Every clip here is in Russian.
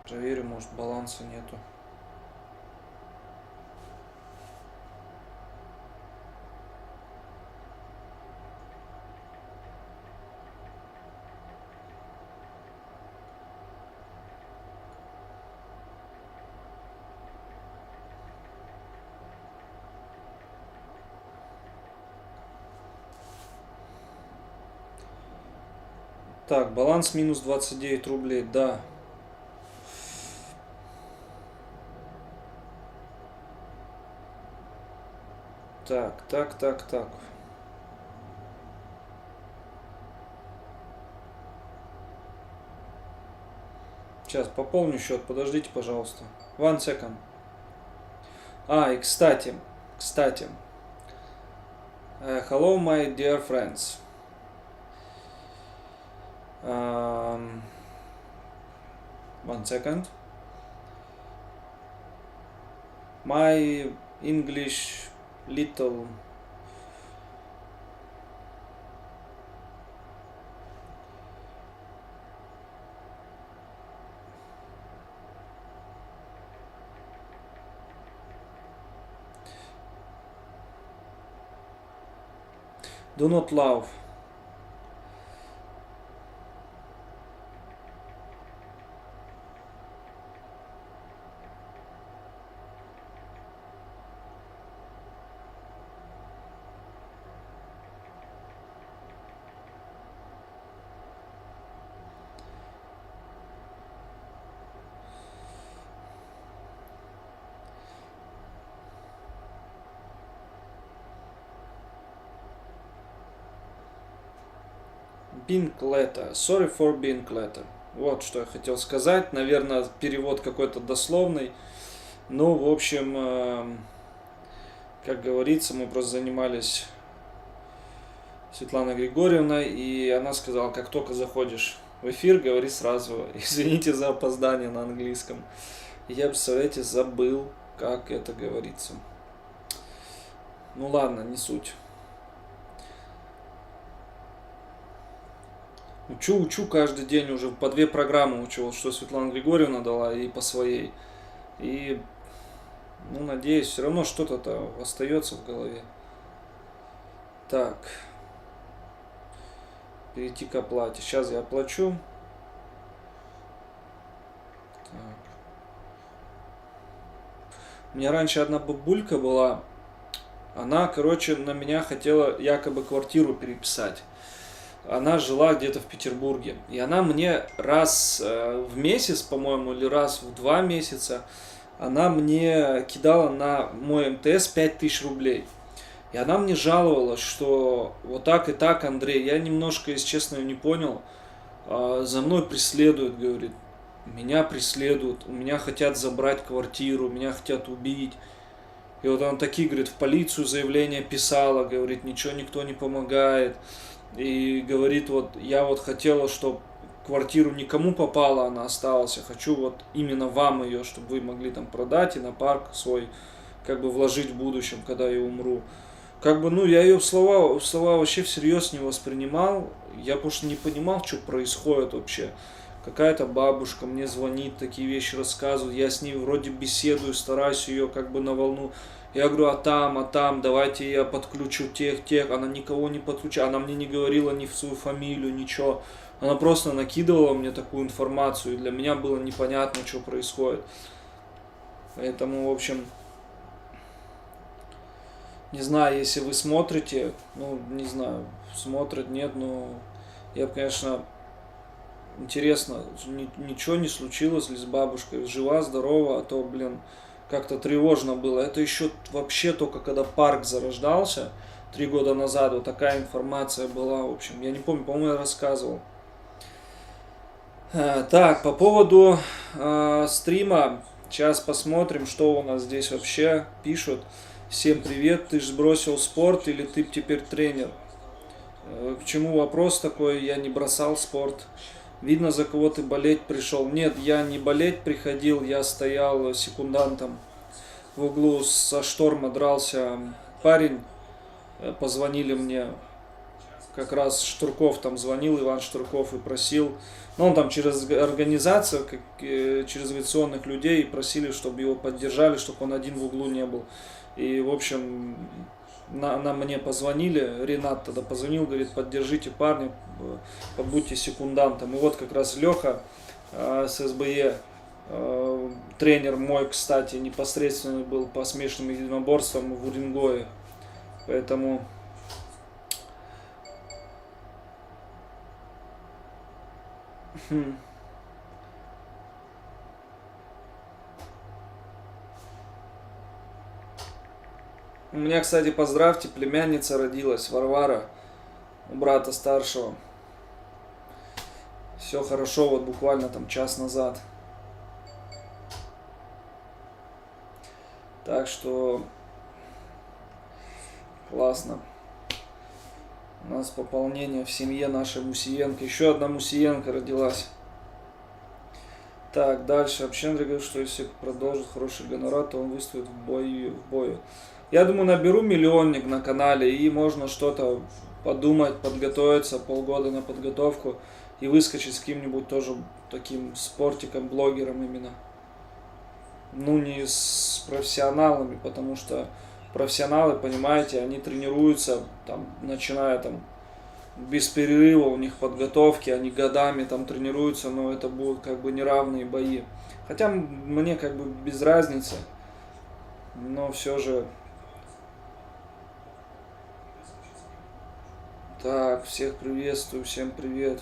Проверю, может баланса нету. Так, баланс минус 29 рублей, да. Так. Сейчас пополню счет, подождите, пожалуйста. One second. И кстати. Hello, my dear friends. One second. My English little do not love. Being letter. Sorry for being letter. Вот что я хотел сказать. Наверное, перевод какой-то дословный. Ну, в общем, как говорится, мы просто занимались Светланой Григорьевной, и она сказала, как только заходишь в эфир, говори сразу, извините за опоздание на английском. И я, представляете, забыл, как это говорится. Ну ладно, не суть. Учу каждый день, уже по 2 программы учу, что Светлана Григорьевна дала, и по своей. И, ну, надеюсь, все равно что-то остается в голове. Так. Перейти к оплате. Сейчас я оплачу. Так. У меня раньше одна бабулька была. Она, короче, на меня хотела якобы квартиру переписать. Она жила где-то в Петербурге. И она мне раз в месяц, по-моему, или раз в 2 месяца, она мне кидала на мой МТС 5000 рублей. И она мне жаловалась, что вот так и так, Андрей, я немножко, если честно, не понял, за мной преследуют, говорит, меня преследуют, у меня хотят забрать квартиру, меня хотят убить. И вот она такие, говорит, в полицию заявление писала, говорит, ничего никто не помогает. И говорит, вот я вот хотела, чтобы квартиру никому попала, она осталась. Я хочу вот именно вам ее, чтобы вы могли там продать и на парк свой как бы вложить в будущем, когда я умру. Как бы, ну, я ее слова вообще всерьез не воспринимал. Я потому что не понимал, что происходит вообще. Какая-то бабушка мне звонит, такие вещи рассказывает. Я с ней вроде беседую, стараюсь ее как бы на волну. Я говорю, а там, давайте я подключу тех. Она никого не подключала, она мне не говорила ни в свою фамилию, ничего. Она просто накидывала мне такую информацию, и для меня было непонятно, что происходит. Поэтому, в общем, не знаю, если вы смотрите, ну, не знаю, смотрят, нет, но я, конечно, интересно, ничего не случилось ли с бабушкой, жива, здорова, а то, блин, как-то тревожно было. Это еще вообще только когда парк зарождался, 3 года назад, вот такая информация была, в общем, я не помню, по-моему, я рассказывал. Так, по поводу стрима, сейчас посмотрим, что у нас здесь вообще пишут. Всем привет, ты же бросил спорт или ты теперь тренер? К чему вопрос такой, я не бросал спорт. Видно, за кого ты болеть пришел. Нет, я не болеть приходил, я стоял секундантом в углу, со шторма дрался парень. Позвонили мне, как раз Штурков там звонил, Иван Штурков, и просил, ну он там через организацию, через авиационных людей просили, чтобы его поддержали, чтобы он один в углу не был. И, в общем, мне позвонили, Ренат тогда позвонил, говорит, поддержите парня, побудьте секундантом. И вот как раз Леха с СБЕ, тренер мой, кстати, непосредственно был по смешанным единоборствам в Уренгое. Поэтому у меня, кстати, поздравьте, племянница родилась, Варвара, у брата старшего. Все хорошо, вот буквально там час назад. Так что классно. У нас пополнение в семье нашей Мусиенко. Еще одна Мусиенко родилась. Так, дальше. Вообще Андрей говорит, что если продолжит хороший гонорар, то он выступит в бою. Я думаю, наберу миллионник на канале, и можно что-то подумать, подготовиться, полгода на подготовку и выскочить с каким-нибудь тоже таким спортиком, блогером именно. Ну, не с профессионалами, потому что профессионалы, понимаете, они тренируются, там, начиная там без перерыва, у них подготовки, они годами там тренируются, но это будут как бы неравные бои. Хотя мне как бы без разницы, но все же. Так, всех приветствую, всем привет.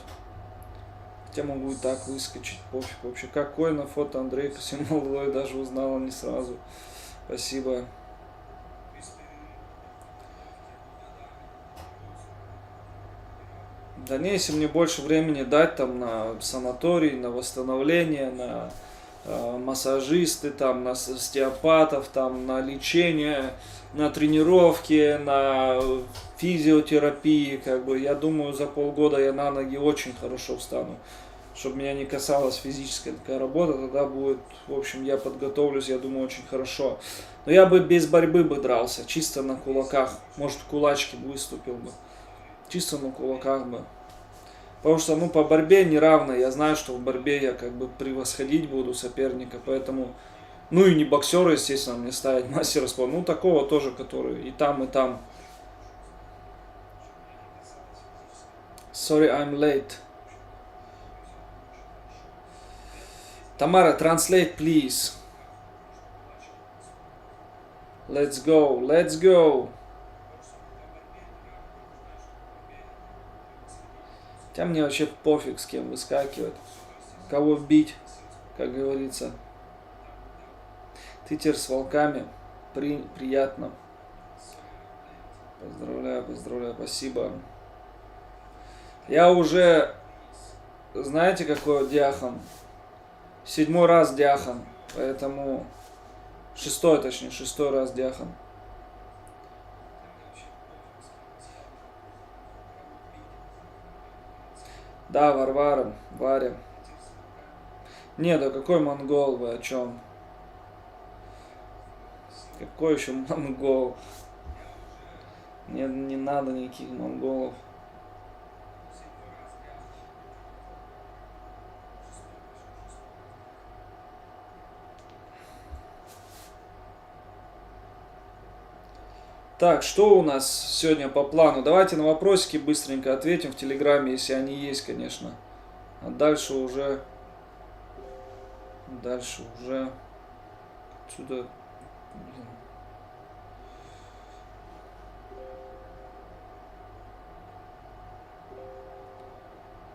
Хотя могу и так выскочить, пофиг вообще. Какой на фото Андрей Косимолой, даже узнала не сразу. Спасибо. Да не, если мне больше времени дать там на санаторий, на восстановление, на массажисты, там, на остеопатов, там, на лечение, на тренировки, на физиотерапии, как бы, я думаю, за полгода я на ноги очень хорошо встану. Чтобы меня не касалась физическая такая работа, тогда будет, в общем, я подготовлюсь, я думаю, очень хорошо. Но я бы без борьбы бы дрался, чисто на кулаках, может, в кулачке бы выступил бы, чисто на кулаках бы. Потому что, ну, по борьбе неравно. Я знаю, что в борьбе я как бы превосходить буду соперника, поэтому... Ну и не боксера, естественно, мне ставить мастера спорта. Ну, такого тоже, который и там, и там. Sorry, I'm late. Tamara, translate, please. Let's go, let's go. Хотя мне вообще пофиг, с кем выскакивать, кого бить, как говорится. Ты теперь с волками, приятно. Поздравляю, поздравляю, спасибо. Я уже, знаете, какой диахон? 7-й раз диахон, поэтому 6-й раз диахон. Да, Варвара, Варя. Не, да какой монгол вы, о чем? Какой еще монгол? Не надо никаких монголов. Так, что у нас сегодня по плану? Давайте на вопросики быстренько ответим в Телеграме, если они есть, конечно. А дальше уже... Отсюда... Блин.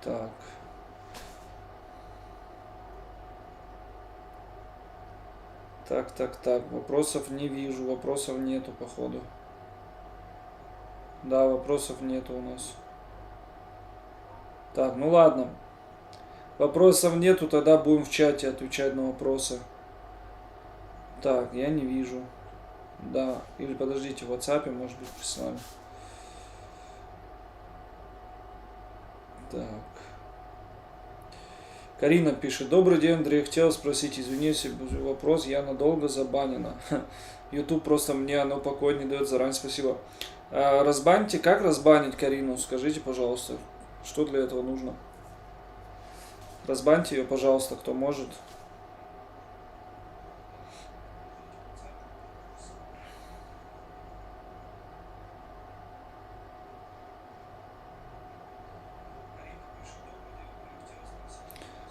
Так. Так. Вопросов не вижу, вопросов нету, походу. Да, вопросов нету у нас. Так, ну ладно. Вопросов нету, тогда будем в чате отвечать на вопросы. Так, я не вижу. Да, или подождите, в WhatsApp, может быть, прислали. Так. Карина пишет: добрый день, Андрей, хотел спросить, извините, вопрос, я надолго забанена. YouTube просто мне оно покой не дает, заранее спасибо. Разбаньте, как разбанить Карину, скажите, пожалуйста, что для этого нужно? Разбаньте ее, пожалуйста, кто может.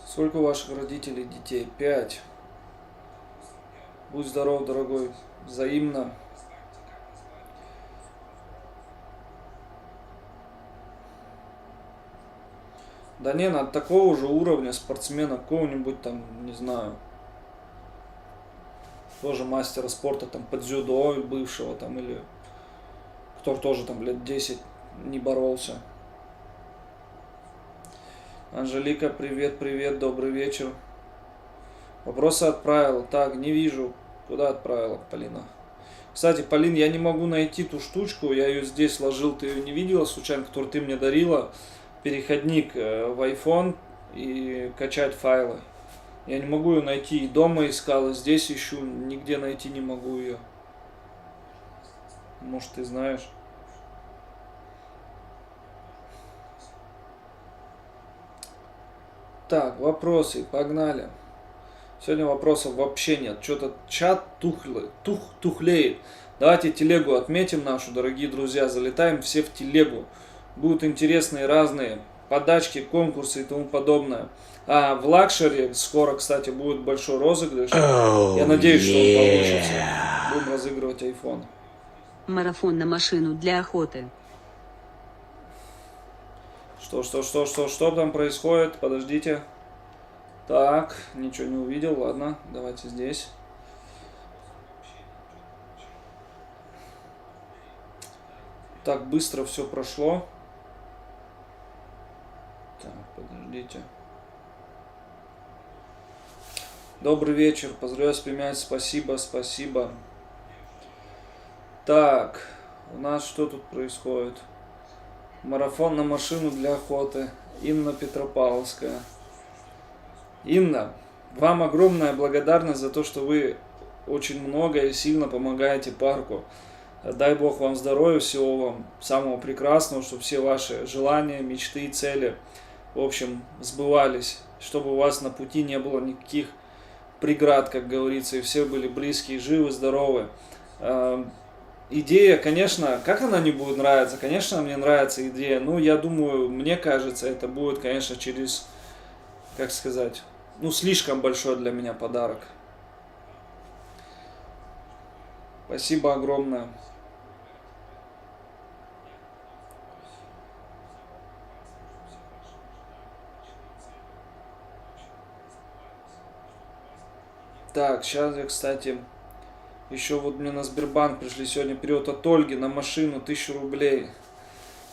Сколько у ваших родителей детей? 5. Будь здоров, дорогой. Взаимно. Да не, от такого же уровня спортсмена, какого-нибудь там, не знаю, тоже мастера спорта, там, по дзюдо бывшего, там, или кто тоже там лет 10 не боролся. Анжелика, привет, привет, добрый вечер. Вопросы отправила. Так, не вижу. Куда отправила, Полина? Кстати, Полин, я не могу найти ту штучку, я ее здесь ложил, ты ее не видела случайно, которую ты мне дарила? Переходник в iPhone и качать файлы. Я не могу ее найти, и дома искал, и здесь ищу, нигде найти не могу ее. Может, ты знаешь? Так, вопросы, погнали. Сегодня вопросов вообще нет. Что-то чат тухлеет. Давайте телегу отметим нашу, дорогие друзья. Залетаем все в телегу. Будут интересные разные подачки, конкурсы и тому подобное. А в лакшери скоро, кстати, будет большой розыгрыш. Я надеюсь, что он получится. Будем разыгрывать iPhone. Марафон на машину для охоты. Что там происходит? Подождите. Так, ничего не увидел. Ладно, давайте здесь. Так быстро все прошло. Так, подождите. Добрый вечер. Поздравляю с племянницей. Спасибо, спасибо. Так, у нас что тут происходит? Марафон на машину для охоты. Инна Петропавловская. Инна, вам огромная благодарность за то, что вы очень много и сильно помогаете парку. Дай Бог вам здоровья, всего вам самого прекрасного, чтобы все ваши желания, мечты и цели, в общем, сбывались. Чтобы у вас на пути не было никаких преград, как говорится, и все были близкие, живы, здоровы. Идея, конечно, как она не будет нравиться? Конечно, мне нравится идея. Ну, я думаю, мне кажется, это будет, конечно, через, как сказать, ну, слишком большой для меня подарок. Спасибо огромное. Так, сейчас я, кстати, еще вот мне на Сбербанк пришли сегодня период от Ольги на машину 1000 рублей.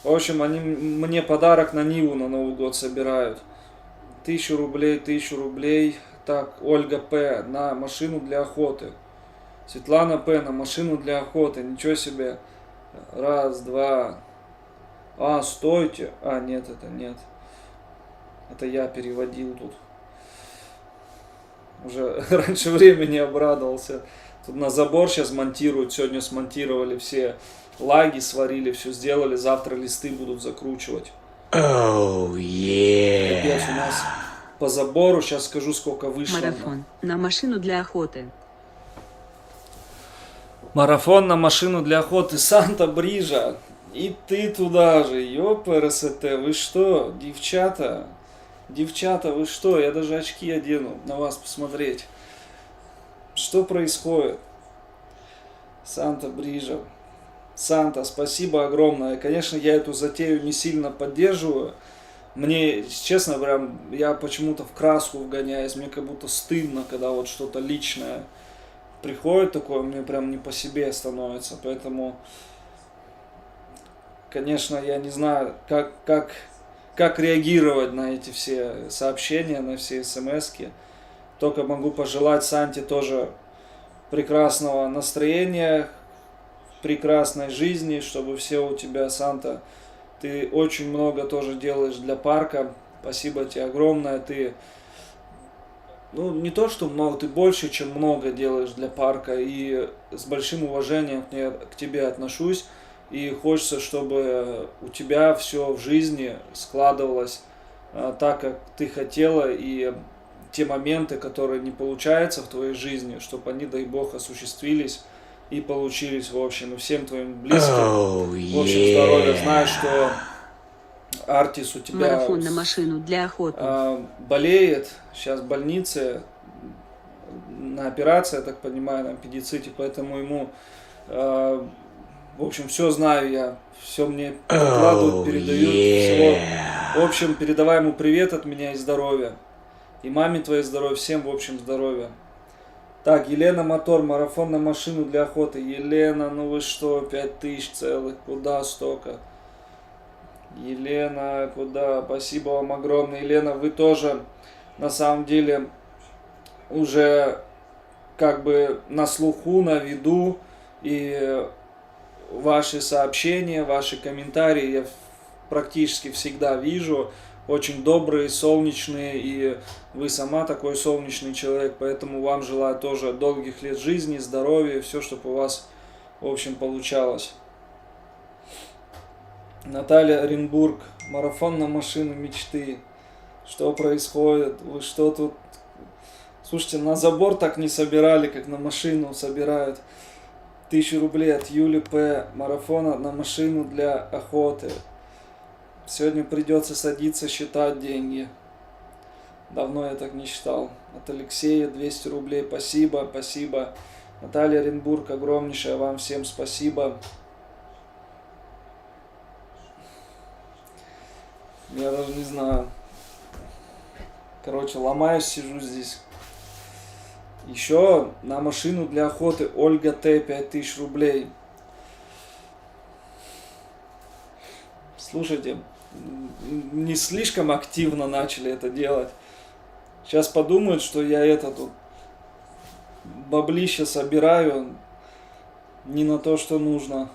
В общем, они мне подарок на Ниву на Новый год собирают. 1000 рублей, 1000 рублей. Так, Ольга П. на машину для охоты. Светлана П. на машину для охоты. Ничего себе. Раз, два. А, стойте. А, нет, это нет. Это я переводил тут. Уже раньше времени обрадовался. Тут на забор сейчас монтируют. Сегодня смонтировали все лаги, сварили, все сделали. Завтра листы будут закручивать. Oh, yeah. Опять у нас по забору. Сейчас скажу, сколько вышло. Марафон на машину для охоты. Марафон на машину для охоты Санта-Брижа. И ты туда же. Ёпрст, вы что, девчата? Девчата, вы что? Я даже очки одену на вас посмотреть. Что происходит? Санта-Брижа. Санта, спасибо огромное. Конечно, я эту затею не сильно поддерживаю. Мне, честно, прям, я почему-то в краску вгоняюсь. Мне как будто стыдно, когда вот что-то личное приходит такое, мне прям не по себе становится. Поэтому, конечно, я не знаю, как реагировать на эти все сообщения, на все смски. Только могу пожелать Санте тоже прекрасного настроения, прекрасной жизни, чтобы все у тебя, Санта, ты очень много тоже делаешь для парка. Спасибо тебе огромное. Ты ну, не то, что много, ты больше, чем много делаешь для парка, и с большим уважением к тебе отношусь, и хочется, чтобы у тебя все в жизни складывалось так, как ты хотела, и те моменты, которые не получаются в твоей жизни, чтобы они, дай бог, осуществились и получились, в общем, и всем твоим близким. В общем, здоровья. Знаю, что Артис у тебя Марафон на машину для охоты. болеет, сейчас в больнице, на операции, я так понимаю, на аппендиците, поэтому ему, в общем, все знаю я, все мне докладывают, передают, всего. В общем, передавай ему привет от меня и здоровья. И маме твоей здоровья, всем, в общем, здоровья. Так, Елена Мотор, марафон на машину для охоты. Елена, ну вы что, 5000 целых, куда столько? Елена, куда? Спасибо вам огромное. Елена, вы тоже, на самом деле, уже как бы на слуху, на виду, и ваши сообщения, ваши комментарии я практически всегда вижу. Очень добрые, солнечные, и вы сама такой солнечный человек, поэтому вам желаю тоже долгих лет жизни, здоровья, все, чтобы у вас, в общем, получалось. Наталья Оренбург, марафон на машину мечты. Что происходит? Вы что тут? Слушайте, на забор так не собирали, как на машину собирают. 1000 рублей от Юли П. Марафона на машину для охоты. Сегодня придется садиться считать деньги. Давно я так не считал. От Алексея 200 рублей. Спасибо, спасибо. Наталья Оренбург, огромнейшее вам всем спасибо. Я даже не знаю. Короче, ломаюсь, сижу здесь. Еще на машину для охоты Ольга Т. 5000 рублей. Слушайте, не слишком активно начали это делать. Сейчас подумают, что я это тут баблище собираю не на то, что нужно.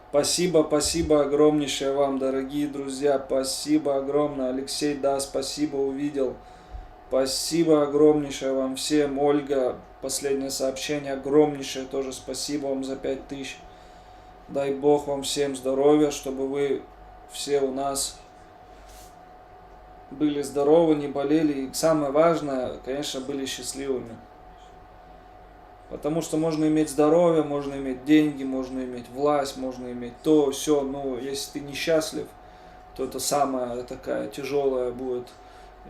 Спасибо, спасибо огромнейшее вам, дорогие друзья. Спасибо огромное. Алексей, да, спасибо, увидел. Спасибо огромнейшее вам всем. Ольга, последнее сообщение, огромнейшее тоже спасибо вам за 5000. Дай Бог вам всем здоровья, чтобы вы все у нас были здоровы, не болели. И самое важное, конечно, были счастливыми. Потому что можно иметь здоровье, можно иметь деньги, можно иметь власть, можно иметь то, все. Но если ты несчастлив, то это самая такая тяжелая будет.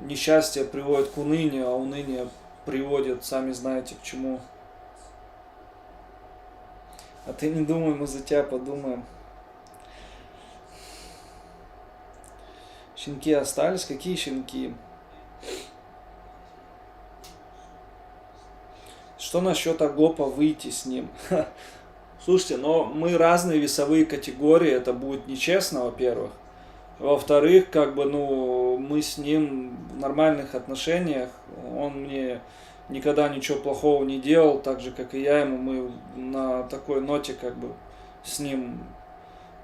Несчастье приводит к унынию, а уныние приводит, сами знаете, к чему. А ты не думай, мы за тебя подумаем. Щенки остались? Какие щенки? Что насчет Агопа выйти с ним? Слушайте, но мы разные весовые категории, это будет нечестно, во-первых. Во-вторых, как бы, ну, мы с ним в нормальных отношениях, он мне никогда ничего плохого не делал, так же, как и я ему, мы на такой ноте, как бы, с ним,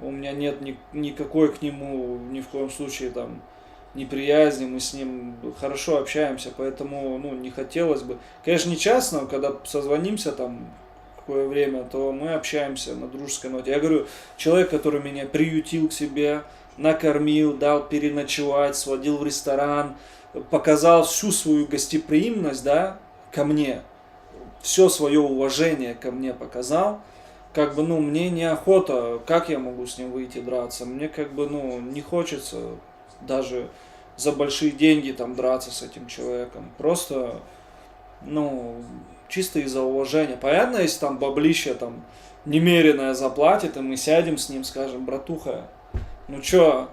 у меня нет никакой к нему, ни в коем случае, там, неприязни, мы с ним хорошо общаемся, поэтому, ну, не хотелось бы, конечно, не часто, но когда созвонимся, там, какое время, то мы общаемся на дружеской ноте. Я говорю, человек, который меня приютил к себе, накормил, дал переночевать, сводил в ресторан, показал всю свою гостеприимность, да, ко мне, все свое уважение ко мне показал, как бы, ну, мне неохота, как я могу с ним выйти драться, мне, как бы, ну, не хочется даже за большие деньги там драться с этим человеком, просто, ну, чисто из-за уважения. Понятно, если там баблище там немеренное заплатит, и мы сядем с ним, скажем, братуха, ну чё,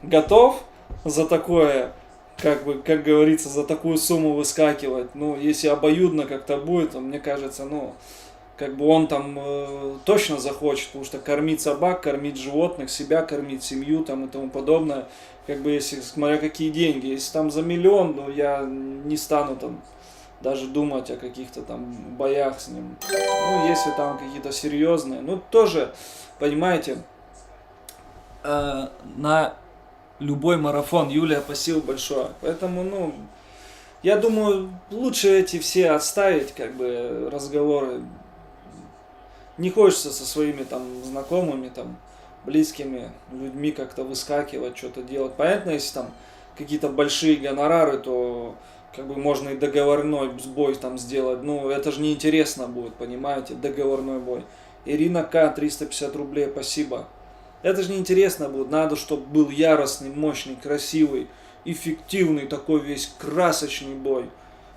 готов за такое, как бы, как говорится, за такую сумму выскакивать? Ну, если обоюдно как-то будет, то мне кажется, ну, как бы он там точно захочет, потому что кормить собак, кормить животных, себя кормить, семью там и тому подобное, как бы, если, смотря какие деньги, если там за миллион, ну, я не стану там даже думать о каких-то там боях с ним. Ну, если там какие-то серьезные, ну, тоже, понимаете, на любой марафон, Юлия, спасибо большое. Поэтому, ну, Я думаю, лучше эти все отставить, как бы, разговоры. Не хочется со своими там знакомыми, там, близкими людьми как-то выскакивать, что-то делать. Понятно, если там какие-то большие гонорары, то как бы можно и договорной бой там сделать. Ну, это же неинтересно будет, понимаете, договорной бой. Ирина К, 350 рублей, спасибо. Это же неинтересно будет. Надо, чтобы был яростный, мощный, красивый, эффективный, такой весь красочный бой.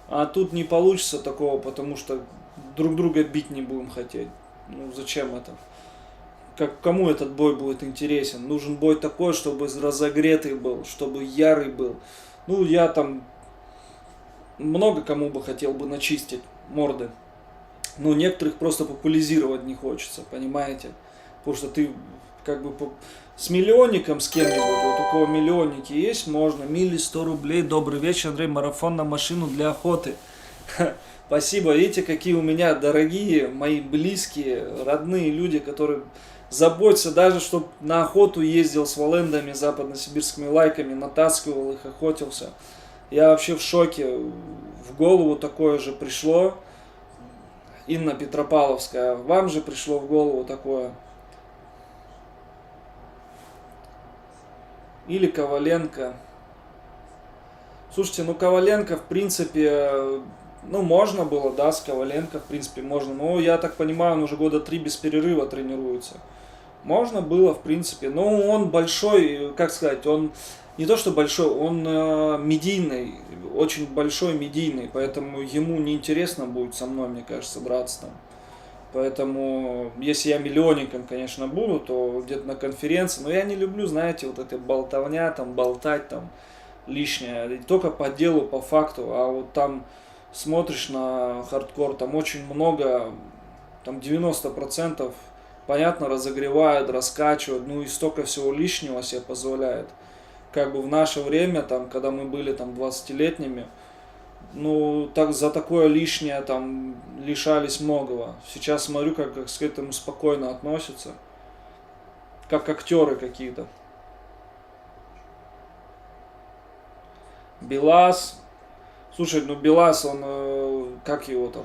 А тут не получится такого, потому что друг друга бить не будем хотеть. Ну, зачем это? Кому этот бой будет интересен? Нужен бой такой, чтобы разогретый был, чтобы ярый был. Ну, я там много кому бы хотел бы начистить морды. Но некоторых просто популяризировать не хочется, понимаете? Потому что ты как бы с миллионником, с кем-нибудь, вот у кого миллионники есть, можно, 100 рублей, добрый вечер, Андрей, марафон на машину для охоты. Спасибо, видите, какие у меня дорогие, мои близкие, родные люди, которые заботятся даже, чтобы на охоту ездил с валендами, западносибирскими лайками, натаскивал их, охотился. Я вообще в шоке, в голову такое же пришло. Инна Петропавловская, вам же пришло в голову такое? Или Коваленко. Слушайте, ну Коваленко, в принципе, ну можно было, да, с Коваленко, в принципе, можно. Но я так понимаю, он уже года 3 без перерыва тренируется. Можно было, в принципе. Но он большой, как сказать, он не то что большой, он медийный, очень большой медийный. Поэтому ему неинтересно будет со мной, мне кажется, драться там. Поэтому, если я миллионником, конечно, буду, то где-то на конференции. Но я не люблю, знаете, вот эта болтовня, там, болтать, там, лишнее. Только по делу, по факту. А вот там смотришь на хардкор, там очень много, там 90%, понятно, разогревают, раскачивают. Ну и столько всего лишнего себе позволяет. Как бы в наше время, там, когда мы были там 20-летними, ну, так, за такое лишнее там лишались многого. Сейчас смотрю, как к этому спокойно относятся. Как актеры какие-то. Белас. Слушай, ну Белас, он, как его там?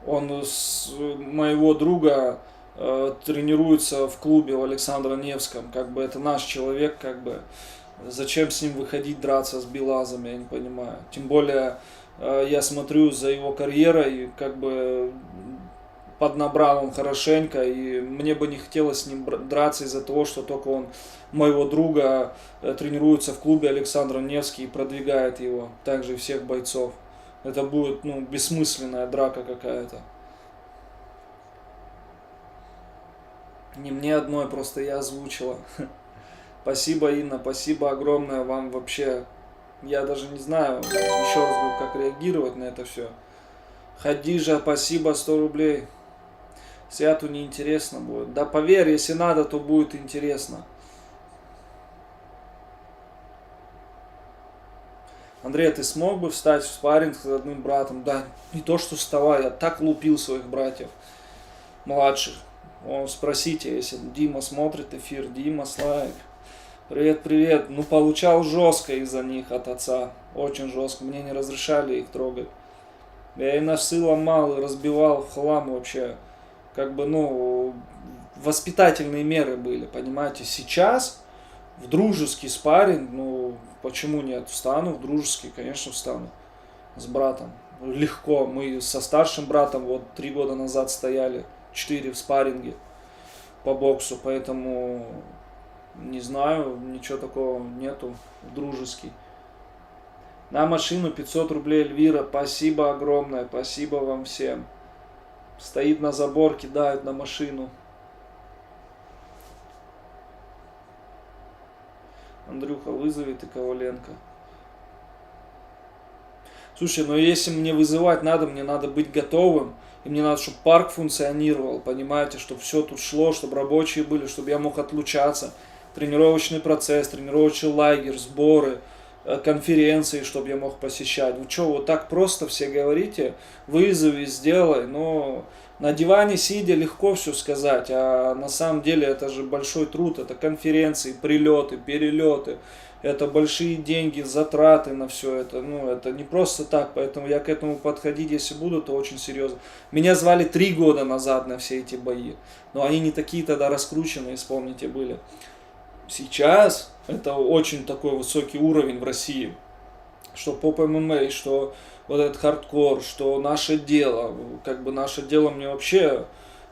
Он с моего друга тренируется в клубе в Александро-Невском. Как бы это наш человек, как бы. Зачем с ним выходить драться с Белазом, я не понимаю. Тем более, я смотрю за его карьерой, как бы поднабрал он хорошенько, и мне бы не хотелось с ним драться из-за того, что только он моего друга тренируется в клубе Александр Невский и продвигает его, также и всех бойцов. Это будет, ну, бессмысленная драка какая-то. Не мне одной, просто я озвучила. Спасибо, Инна, спасибо огромное вам вообще. Я даже не знаю, еще раз говорю, как реагировать на это все. Хадижа, спасибо, 100 рублей. Святу неинтересно будет. Да поверь, если надо, то будет интересно. Андрей, ты смог бы встать в спарринг с родным братом? Да, не то что вставай, я так лупил своих братьев младших. О, спросите, если Дима смотрит эфир, Дима, Славик. Привет, привет. Ну, получал жестко из-за них от отца. Очень жестко. Мне не разрешали их трогать. Я и носы ломал, и разбивал в хлам вообще. Как бы, ну, воспитательные меры были, понимаете. Сейчас в дружеский спарринг, ну, почему нет? Встану в дружеский, конечно, встану. С братом. Легко. Мы со старшим братом вот 3 года назад стояли. 4 в спарринге по боксу. Поэтому... Не знаю, ничего такого нету, дружеский. На машину 500 рублей, Эльвира, спасибо огромное, спасибо вам всем. Стоит на забор, кидают на машину. Андрюха, вызови ты Коваленко. Слушай, ну если мне вызывать надо, мне надо быть готовым. И мне надо, чтобы парк функционировал, понимаете, чтобы все тут шло, чтобы рабочие были, чтобы я мог отлучаться. Тренировочный процесс, тренировочный лагерь, сборы, конференции, чтобы я мог посещать. Вы что, вот так просто все говорите, вызови, сделай, но на диване сидя легко все сказать, а на самом деле это же большой труд, это конференции, прилеты, перелеты, это большие деньги, затраты на все это, ну, это не просто так, поэтому я к этому подходить, если буду, то очень серьезно. Меня звали 3 года назад на все эти бои, но они не такие тогда раскрученные, вспомните, были. Сейчас это очень такой высокий уровень в России, что поп ММА, что вот этот хардкор, что наше дело, как бы наше дело мне вообще,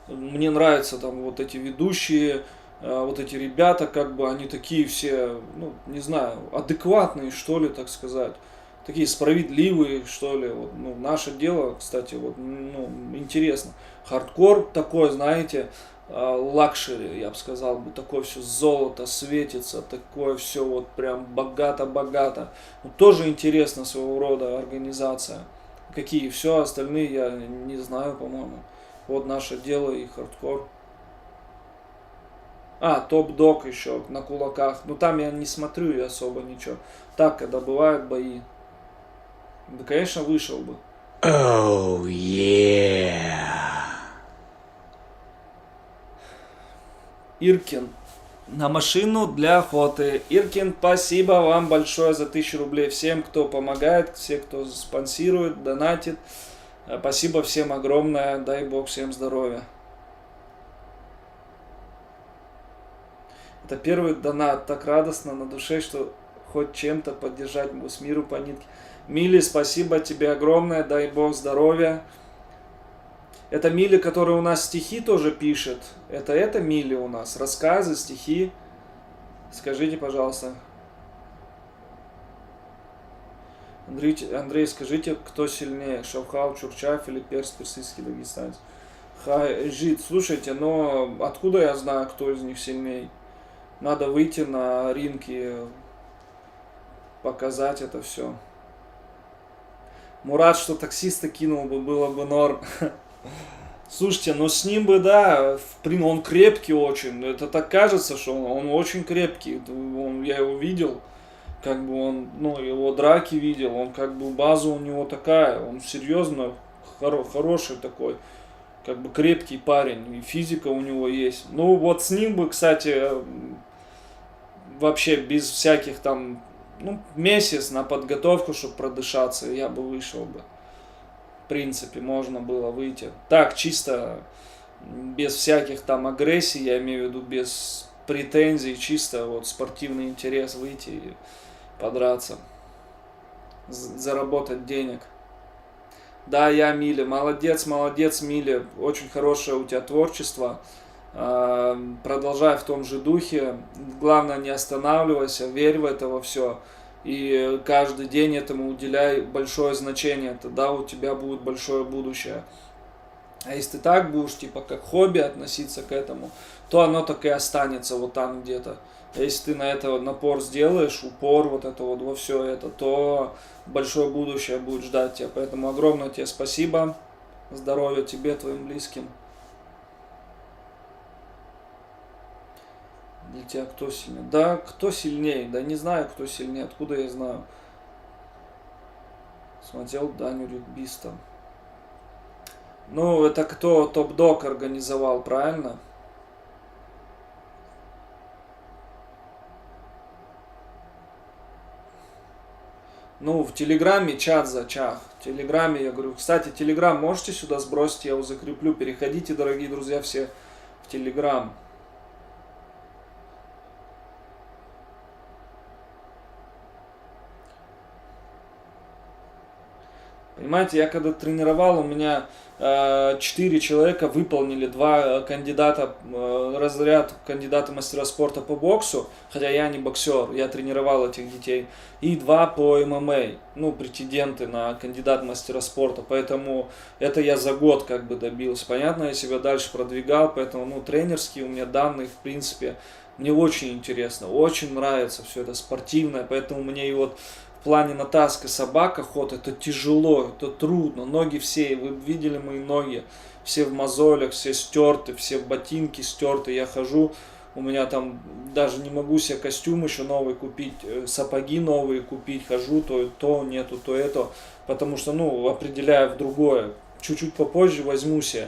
мне нравятся там вот эти ведущие, вот эти ребята, как бы они такие все, ну, не знаю, адекватные, что ли, так сказать, такие справедливые, что ли, вот, ну, наше дело, кстати, вот, ну, интересно, хардкор такой, знаете, лакшери, я бы сказал, бы такое все золото светится, такое все вот прям богато-богато. Ну, тоже интересно своего рода организация. Какие все остальные я не знаю, по-моему. Вот наше дело и хардкор. Топ-дог еще на кулаках. Ну там я не смотрю и особо ничего. Так, когда бывают бои. Да, конечно, вышел бы. Oh yeah. Иркин. На машину для охоты. Иркин, спасибо вам большое за 1000 рублей. Всем, кто помогает, все, кто спонсирует, донатит. Спасибо всем огромное. Дай бог всем здоровья. Это первый донат. Так радостно на душе, что хоть чем-то поддержать с миру по нитке. Мили, спасибо тебе огромное. Дай бог здоровья. Это Мили, который у нас стихи тоже пишет. Это Мили у нас. Рассказы, стихи. Скажите, пожалуйста. Андрей, скажите, кто сильнее? Шавхал, Чурчаев или Перс, персидский дагестанец? Жид, слушайте, но откуда я знаю, кто из них сильнее? Надо выйти на ринг и показать это все. Мурат, что таксиста кинул бы, было бы норм. Слушайте, ну с ним бы, да, он крепкий очень. Это так кажется, что он очень крепкий. Я его видел, как бы он, ну, его драки видел, он как бы база у него такая, он серьезно хороший такой, как бы крепкий парень, и физика у него есть. Ну вот с ним бы, кстати, вообще без всяких там, ну, месяц на подготовку, чтобы продышаться, я бы вышел бы. В принципе, можно было выйти. Так, чисто, без всяких там агрессий, я имею в виду, без претензий, чисто вот спортивный интерес выйти и подраться. Заработать денег. Да, я Миля. Молодец, Миля. Очень хорошее у тебя творчество. Продолжай в том же духе. Главное, не останавливайся, верь в это во все. И каждый день этому уделяй большое значение. Тогда у тебя будет большое будущее. А если ты так будешь, типа, как хобби относиться к этому, то оно так и останется вот там где-то. А если ты на это напор сделаешь, упор вот это вот во все это, то большое будущее будет ждать тебя. Поэтому огромное тебе спасибо. Здоровья тебе, твоим близким. Для тебя кто сильнее? Да, кто сильнее? Да не знаю, кто сильнее. Откуда я знаю? Смотрел Даню Рюкбиста. Ну, это кто топ-дог организовал, правильно? Ну, в Телеграме чат за чах. В Телеграме, я говорю, кстати, Телеграм можете сюда сбросить, я его закреплю. Переходите, дорогие друзья, все в Телеграм. Понимаете, я когда тренировал, у меня 4 человека выполнили, 2 кандидата, разряд кандидата мастера спорта по боксу, хотя я не боксер, я тренировал этих детей, и 2 по ММА, ну, претенденты на кандидат мастера спорта, поэтому это я за год как бы добился. Понятно, я себя дальше продвигал, поэтому, ну, тренерские у меня данные, в принципе, мне очень интересно, очень нравится все это спортивное, поэтому мне и вот в плане натаска собак, охота, это тяжело, это трудно. Ноги все, вы видели мои ноги, все в мозолях, все стерты, все ботинки стерты. Я хожу, у меня там даже не могу себе костюм еще новый купить, сапоги новые купить, хожу, то нету, то это, потому что, ну, определяю в другое. Чуть-чуть попозже возьму себе.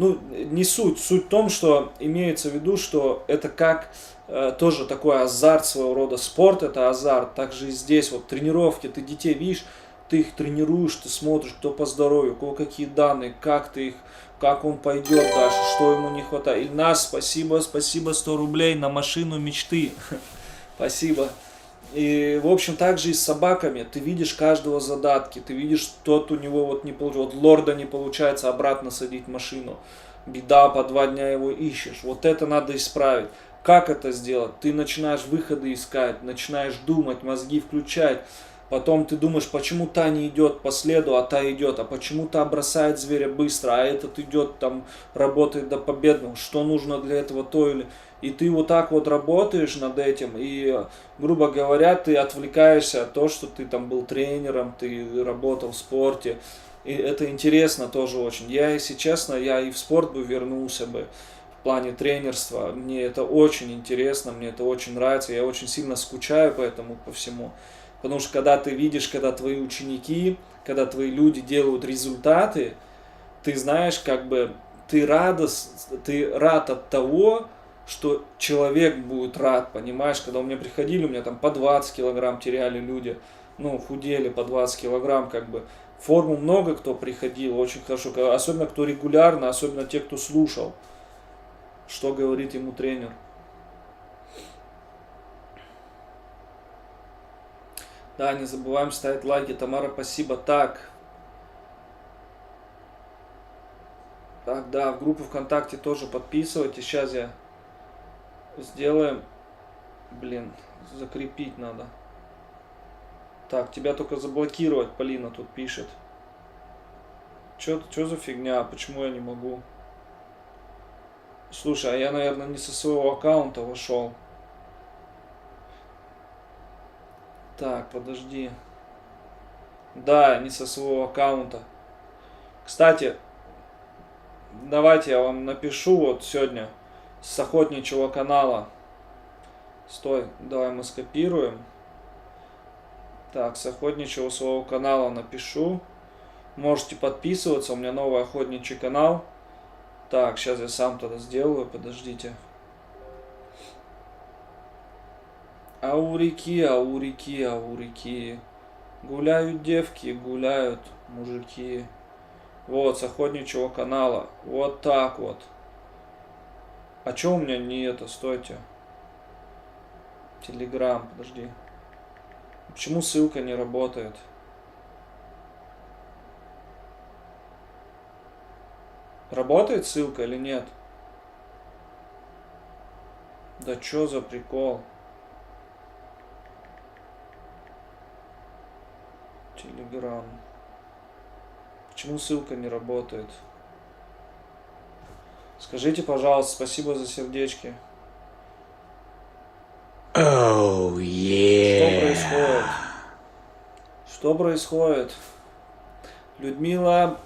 Ну, не суть. Суть в том, что имеется в виду, что это как тоже такой азарт своего рода. Спорт это азарт. Также и здесь вот тренировки. Ты детей видишь, ты их тренируешь, ты смотришь, кто по здоровью, у кого какие данные, как ты их, как он пойдет дальше, что ему не хватает. Ильнас, спасибо, 100 рублей на машину мечты. Спасибо. И, в общем, так же и с собаками. Ты видишь каждого задатки. Ты видишь, тот у него вот не получилось. Вот лорда не получается обратно садить в машину. Беда, по 2 дня его ищешь. Вот это надо исправить. Как это сделать? Ты начинаешь выходы искать, начинаешь думать, мозги включать. Потом ты думаешь, почему та не идет по следу, а та идет. А почему та бросает зверя быстро, а этот идет, там, работает до победного. Что нужно для этого то или... И ты вот так вот работаешь над этим, и, грубо говоря, ты отвлекаешься от того, что ты там был тренером, ты работал в спорте. И это интересно тоже очень. Я, если честно, я и в спорт бы вернулся бы в плане тренерства. Мне это очень интересно, мне это очень нравится. Я очень сильно скучаю по этому, по всему. Потому что когда ты видишь, когда твои ученики, когда твои люди делают результаты, ты знаешь, как бы, ты рад от того, что человек будет рад, понимаешь, когда у меня приходили, у меня там по 20 килограмм теряли люди, ну, худели по 20 килограмм, как бы, в форму много кто приходил, очень хорошо, особенно кто регулярно, особенно те, кто слушал, что говорит ему тренер. Да, не забываем ставить лайки, Тамара, спасибо. Так, да, в группу ВКонтакте тоже подписывайтесь, сейчас я сделаем, блин, закрепить надо. Так, тебя только заблокировать, Полина тут пишет. Чё за фигня, почему я не могу? Слушай, а я, наверное, не со своего аккаунта вошел. Так, подожди. Да, не со своего аккаунта. Кстати, давайте я вам напишу вот сегодня с охотничьего канала. Стой, давай мы скопируем. Так, с охотничьего своего канала напишу. Можете подписываться, у меня новый охотничий канал. Так, сейчас я сам тогда сделаю, подождите. Аурики, аурики, аурики. Гуляют девки, гуляют мужики. Вот, с охотничьего канала. Вот так вот. А чё у меня не это? Стойте. Телеграм, подожди. Почему ссылка не работает? Работает ссылка или нет? Да чё за прикол? Телеграм. Почему ссылка не работает? Скажите, пожалуйста, спасибо за сердечки. Oh, yeah. Что происходит? Что происходит? Людмила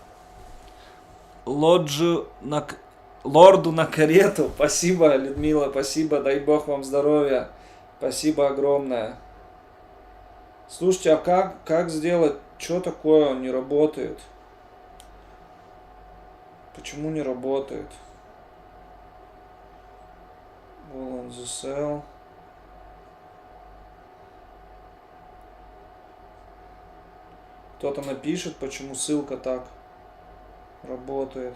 лорду на карету. Спасибо, Людмила, спасибо. Дай бог вам здоровья. Спасибо огромное. Слушайте, а как сделать? Что такое он не работает? Почему не работает? Wall on the cell. Кто-то напишет, почему ссылка так работает.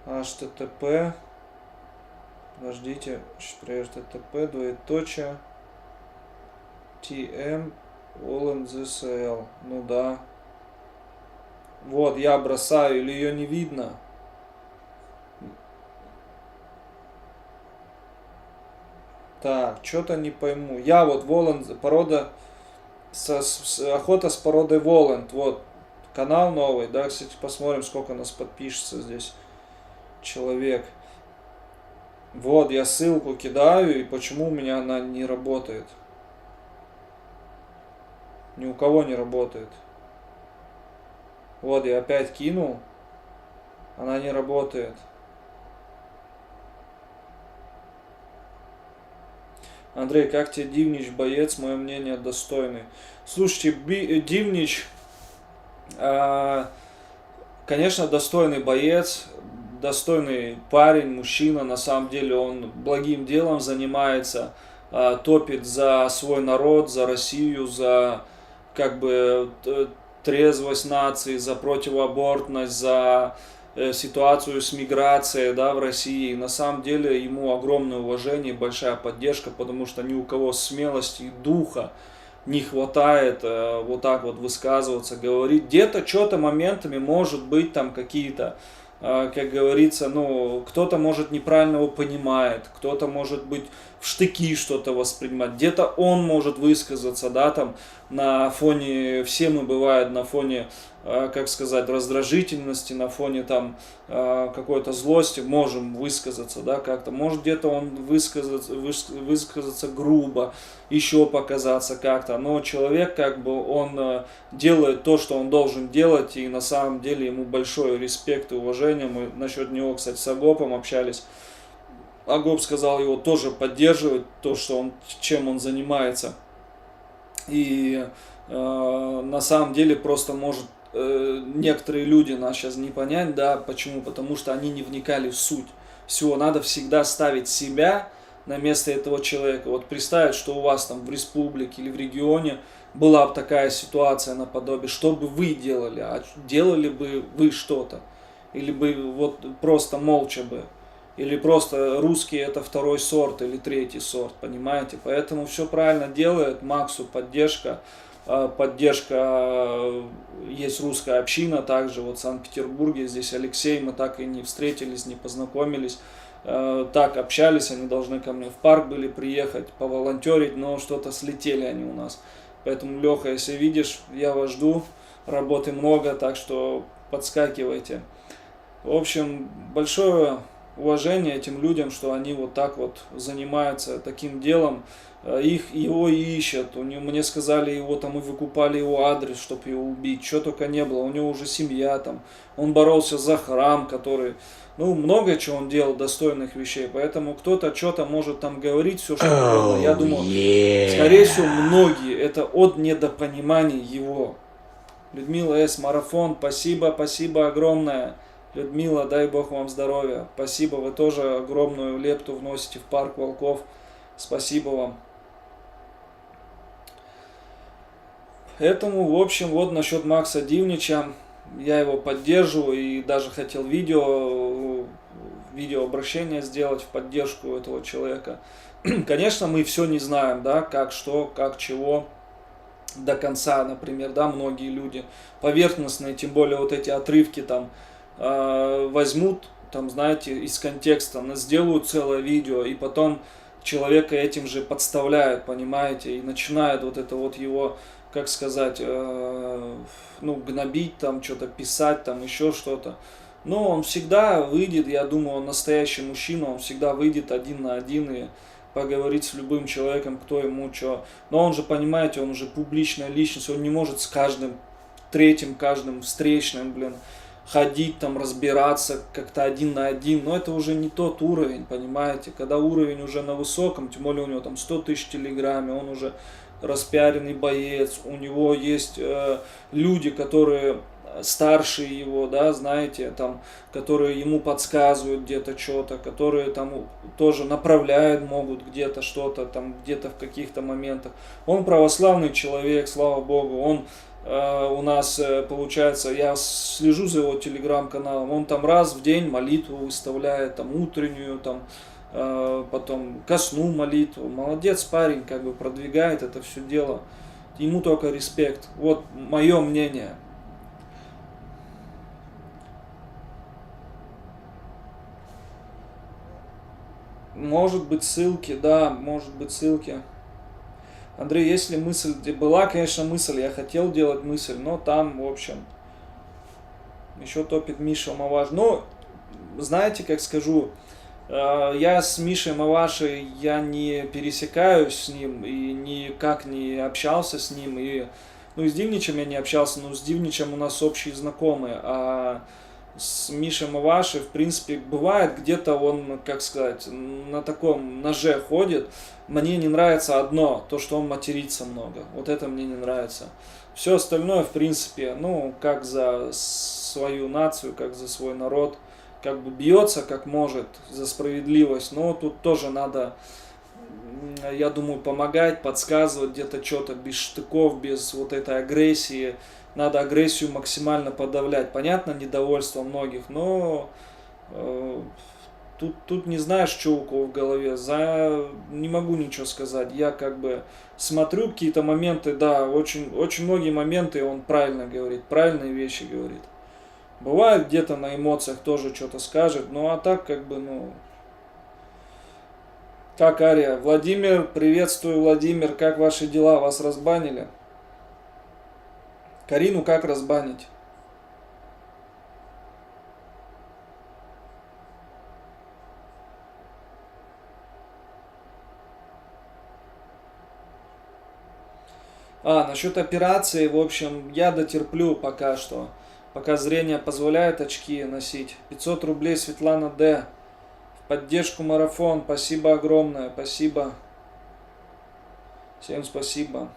HTTP. Подождите. HTTP, двоеточие. TM Wall on the cell. Ну да. Вот, я бросаю, или ее не видно. Так, что-то не пойму. Я вот Воланд, порода, охота с породой Воланд. Вот, канал новый, да, кстати, посмотрим, сколько нас подпишется здесь человек. Вот, я ссылку кидаю, и почему у меня она не работает? Ни у кого не работает. Вот, я опять кинул. Она не работает. Андрей, как тебе Дивнич, боец? Мое мнение достойный. Слушайте, Дивнич, Конечно, достойный боец, достойный парень, мужчина, на самом деле он благим делом занимается, топит за свой народ, за Россию, за как бы трезвость нации, за противоабортность, за ситуацию с миграцией, да, в России. На самом деле ему огромное уважение и большая поддержка, потому что ни у кого смелости и духа не хватает вот так вот высказываться, говорить. Где-то что-то моментами может быть там какие-то, как говорится, ну, кто-то может неправильно его понимает, кто-то может быть в штыки что-то воспринимать, где-то он может высказаться, да, там, на фоне, все мы бывает на фоне, как сказать, раздражительности, на фоне там какой-то злости можем высказаться, да, как-то, может где-то он высказаться грубо, еще показаться как-то, но человек как бы он делает то, что он должен делать, и на самом деле ему большой респект и уважение. Мы насчет него, кстати, с Агопом общались. Агоп сказал его тоже поддерживать, то, что он, чем он занимается. И на самом деле просто может некоторые люди нас сейчас не понять, да, почему? Потому что они не вникали в суть. Всего надо всегда ставить себя на место этого человека. Вот представить, что у вас там в республике или в регионе была бы такая ситуация наподобие, что бы вы делали? А делали бы вы что-то? Или бы вот просто молча бы? Или просто русские это второй сорт или третий сорт, понимаете? Поэтому все правильно делает, Максу поддержка. Поддержка, есть русская община также, вот в Санкт-Петербурге, здесь Алексей, мы так и не встретились, не познакомились, так общались, они должны ко мне в парк были приехать, поволонтерить, но что-то слетели они у нас. Поэтому, Леха, если видишь, я вас жду, работы много, так что подскакивайте. В общем, большое уважение этим людям, что они вот так вот занимаются таким делом. Его ищут, мне сказали его там, и выкупали его адрес, чтобы его убить, что только не было, у него уже семья там, он боролся за храм, который, ну, много чего он делал, достойных вещей, поэтому кто-то что-то может там говорить, все что угодно, я думаю, скорее всего, многие, это от недопонимания его. Людмила С. Марафон, спасибо огромное. Людмила, дай Бог вам здоровья, спасибо, вы тоже огромную лепту вносите в парк волков, спасибо вам. Поэтому, в общем, вот насчет Макса Дивнича, я его поддерживаю и даже хотел видеообращение сделать в поддержку этого человека. Конечно, мы все не знаем, да, как, что, как, чего до конца, например, да, многие люди поверхностные, тем более вот эти отрывки там возьмут, там, знаете, из контекста, сделают целое видео и потом человека этим же подставляют, понимаете, и начинают вот это вот его, как сказать, ну, гнобить, там, что-то писать, там, еще что-то. Но он всегда выйдет, я думаю, он настоящий мужчина, он всегда выйдет один на один и поговорить с любым человеком, кто ему что. Но он же, понимаете, он уже публичная личность, он не может с каждым третьим, каждым встречным, ходить там, разбираться как-то один на один, но это уже не тот уровень, понимаете, когда уровень уже на высоком, тем более у него там 100 тысяч в Телеграме, он уже распиаренный боец, у него есть люди, которые старше его, да, знаете, там, которые ему подсказывают где-то что-то, которые там тоже направляют могут где-то что-то, там, где-то в каких-то моментах. Он православный человек, слава Богу, он у нас, получается, я слежу за его телеграм-каналом, он там раз в день молитву выставляет, там, утреннюю, там, потом ко сну молитву. Молодец парень, как бы продвигает это все дело. Ему только респект. Вот мое мнение. Может быть ссылки, да, может быть ссылки. Андрей, если мысль, была, конечно, мысль, я хотел делать мысль, но там, в общем, еще топит Миша Маваш. Ну, знаете, как скажу, я с Мишей Мавашей, я не пересекаюсь с ним и никак не общался с ним. И, ну, и с Дивничем я не общался, но с Дивничем у нас общие знакомые. А с Мишей Мавашей, в принципе, бывает где-то он, как сказать, на таком ноже ходит. Мне не нравится одно, то, что он матерится много. Вот это мне не нравится. Все остальное, в принципе, ну, как за свою нацию, как за свой народ, как бы бьется как может за справедливость, но тут тоже надо, я думаю, помогать, подсказывать где-то что-то без штыков, без вот этой агрессии. Надо агрессию максимально подавлять. Понятно, недовольство многих, но тут не знаешь, что у кого в голове. Не могу ничего сказать. Я как бы смотрю какие-то моменты, да, очень многие моменты он правильно говорит, правильные вещи говорит. Бывает где-то на эмоциях тоже что-то скажет, ну а так как бы, ну... Как Ария? Владимир, приветствую, Владимир, как ваши дела? Вас разбанили? Карину как разбанить? Насчет операции, в общем, я дотерплю пока что. Пока зрение позволяет очки носить. 500 рублей Светлана Д. В поддержку марафон. Спасибо огромное. Спасибо. Всем спасибо.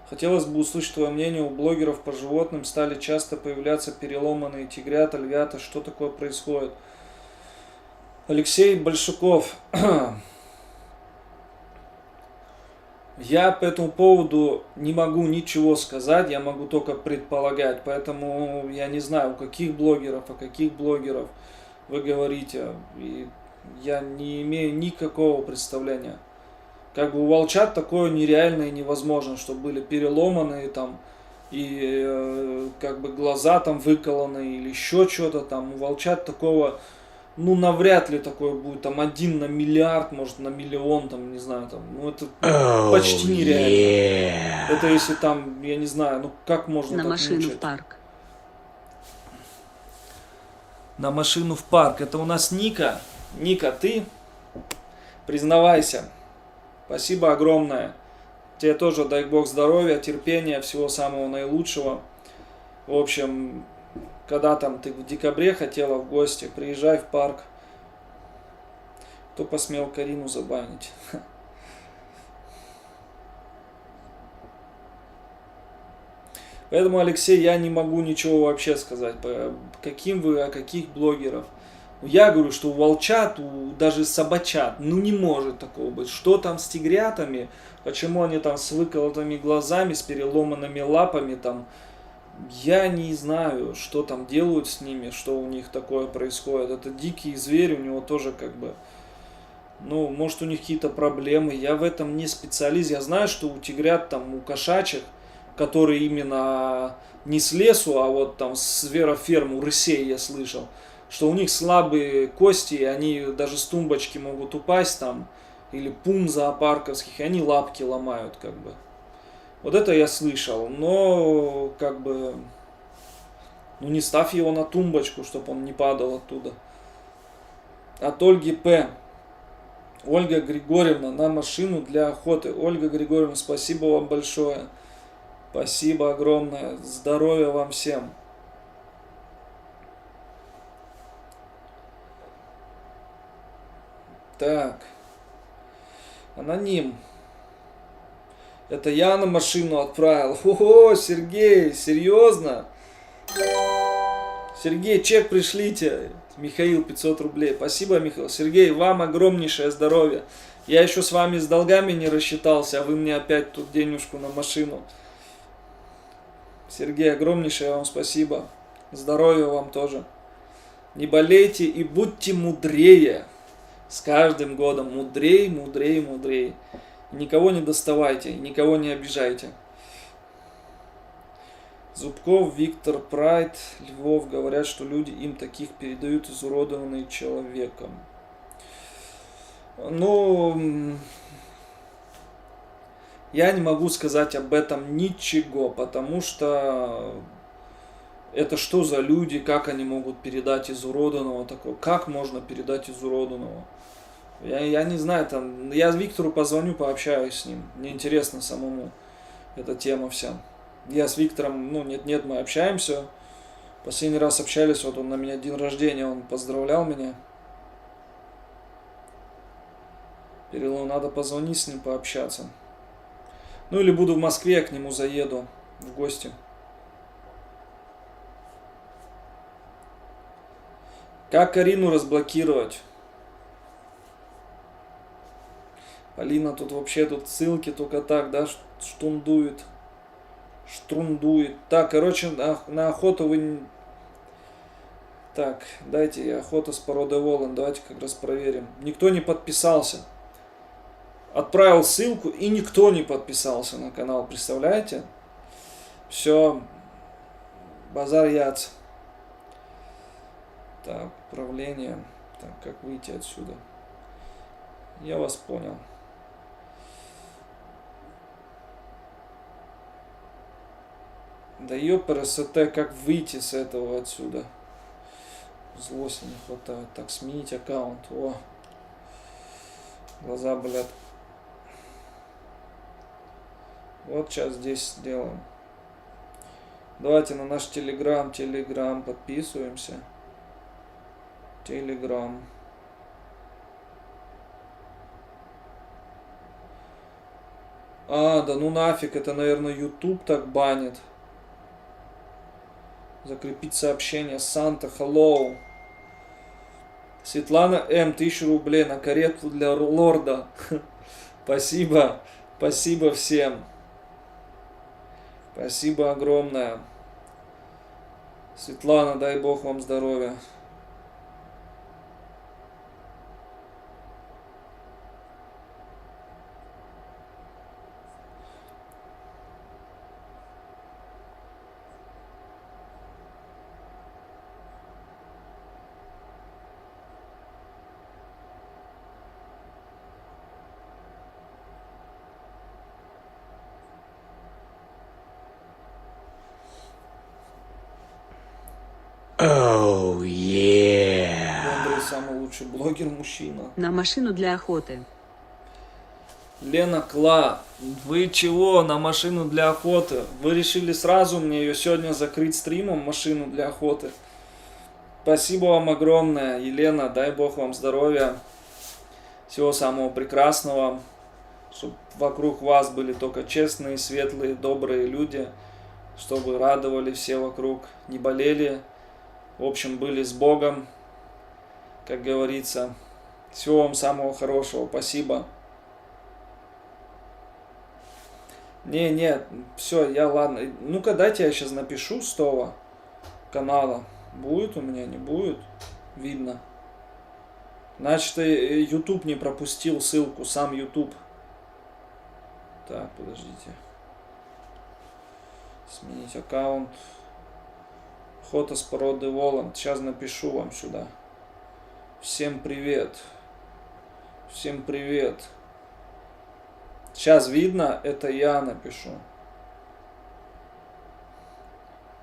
Хотелось бы услышать твое мнение. У блогеров по животным стали часто появляться переломанные тигрята, львята. Что такое происходит? Алексей Большаков. Я по этому поводу не могу ничего сказать, я могу только предполагать. Поэтому я не знаю, о каких блогеров вы говорите. И я не имею никакого представления. Как бы у волчат такое нереально и невозможно, чтобы были переломанные там и как бы глаза там выколоны или еще что-то там. У волчат такого, ну навряд ли такое будет, там 1 на миллиард, может на миллион, там не знаю, там, ну это почти нереально. Это если там, я не знаю, ну как можно На так машину мучать? в парк. На машину в парк. Это у нас Ника. Ника, ты признавайся. Спасибо огромное. Тебе тоже дай бог здоровья, терпения, всего самого наилучшего. В общем, когда там ты в декабре хотела в гости, приезжай в парк. Кто посмел Карину забанить? Поэтому, Алексей, я не могу ничего вообще сказать. Каким вы, о каких блогеров? Я говорю, что у волчат, даже собачат, ну не может такого быть. Что там с тигрятами? Почему они там с выколотыми глазами, с переломанными лапами там? Я не знаю, что там делают с ними, что у них такое происходит. Это дикий зверь, у него тоже как бы... Ну, может у них какие-то проблемы. Я в этом не специалист. Я знаю, что у тигрят там, у кошачьих, которые именно не с лесу, а вот там с звероферм, у рысей я слышал, что у них слабые кости, и они даже с тумбочки могут упасть там, или пум зоопарковских, и они лапки ломают, как бы. Вот это я слышал, но, как бы, ну не ставь его на тумбочку, чтобы он не падал оттуда. От Ольги П. Ольга Григорьевна, на машину для охоты. Ольга Григорьевна, спасибо вам большое. Спасибо огромное. Здоровья вам всем. Так. Аноним. Это я на машину отправил. Ого, Сергей, серьезно? Сергей, чек пришлите. Михаил, 500 рублей. Спасибо, Михаил. Сергей, вам огромнейшее здоровье. Я еще с вами с долгами не рассчитался, а вы мне опять тут денежку на машину. Сергей, огромнейшее вам спасибо. Здоровья вам тоже. Не болейте и будьте мудрее. С каждым годом мудрей, мудрей, мудрей. Никого не доставайте, никого не обижайте. Зубков, Виктор, Прайд, Львов говорят, что люди им таких передают, изуродованные человеком. Ну, я не могу сказать об этом ничего, потому что это что за люди, как они могут передать изуродованного такого, как можно передать изуродованного? Я не знаю, там, я Виктору позвоню, пообщаюсь с ним, мне интересно самому эта тема вся. Я с Виктором, ну нет, мы общаемся, последний раз общались, вот он на меня день рождения, он поздравлял меня. Перелом, надо позвонить с ним, пообщаться. Ну или буду в Москве, к нему заеду в гости. Как Карину разблокировать? Полина тут вообще тут ссылки только так, да, штундует. Штрундует. Так, короче, на охоту вы... Так, дайте охота с породой Волан. Давайте как раз проверим. Никто не подписался. Отправил ссылку, и никто не подписался на канал. Представляете? Все. Базар яц. Так, управление. Так, как выйти отсюда? Я вас понял. Да ёпрст, как выйти с этого отсюда? Злости не хватает. Так, сменить аккаунт. О, глаза болят. Вот сейчас здесь сделаем. Давайте на наш Телеграм подписываемся. Телеграм. А, да ну нафиг, это, наверное, YouTube так банит. Закрепить сообщение. Санта, hello. Светлана М, 1000 рублей на карету для лорда. Спасибо. Спасибо всем. Спасибо огромное. Светлана, дай бог вам здоровья. Oh, yeah. Андрей самый лучший блогер-мужчина. На машину для охоты. Лена Кла, вы чего на машину для охоты? Вы решили сразу мне ее сегодня закрыть стримом, машину для охоты? Спасибо вам огромное, Елена, дай бог вам здоровья, всего самого прекрасного, чтобы вокруг вас были только честные, светлые, добрые люди, чтобы радовали все вокруг, не болели, в общем, были с Богом, как говорится. Всего вам самого хорошего, спасибо. Не, все, я ладно. Ну-ка, дайте я сейчас напишу с того канала. Будет у меня, не будет? Видно. Значит, YouTube не пропустил ссылку, сам YouTube. Так, подождите. Сменить аккаунт. Охота с породы Воланд. Сейчас напишу вам сюда. Всем привет. Всем привет. Сейчас видно, это я напишу.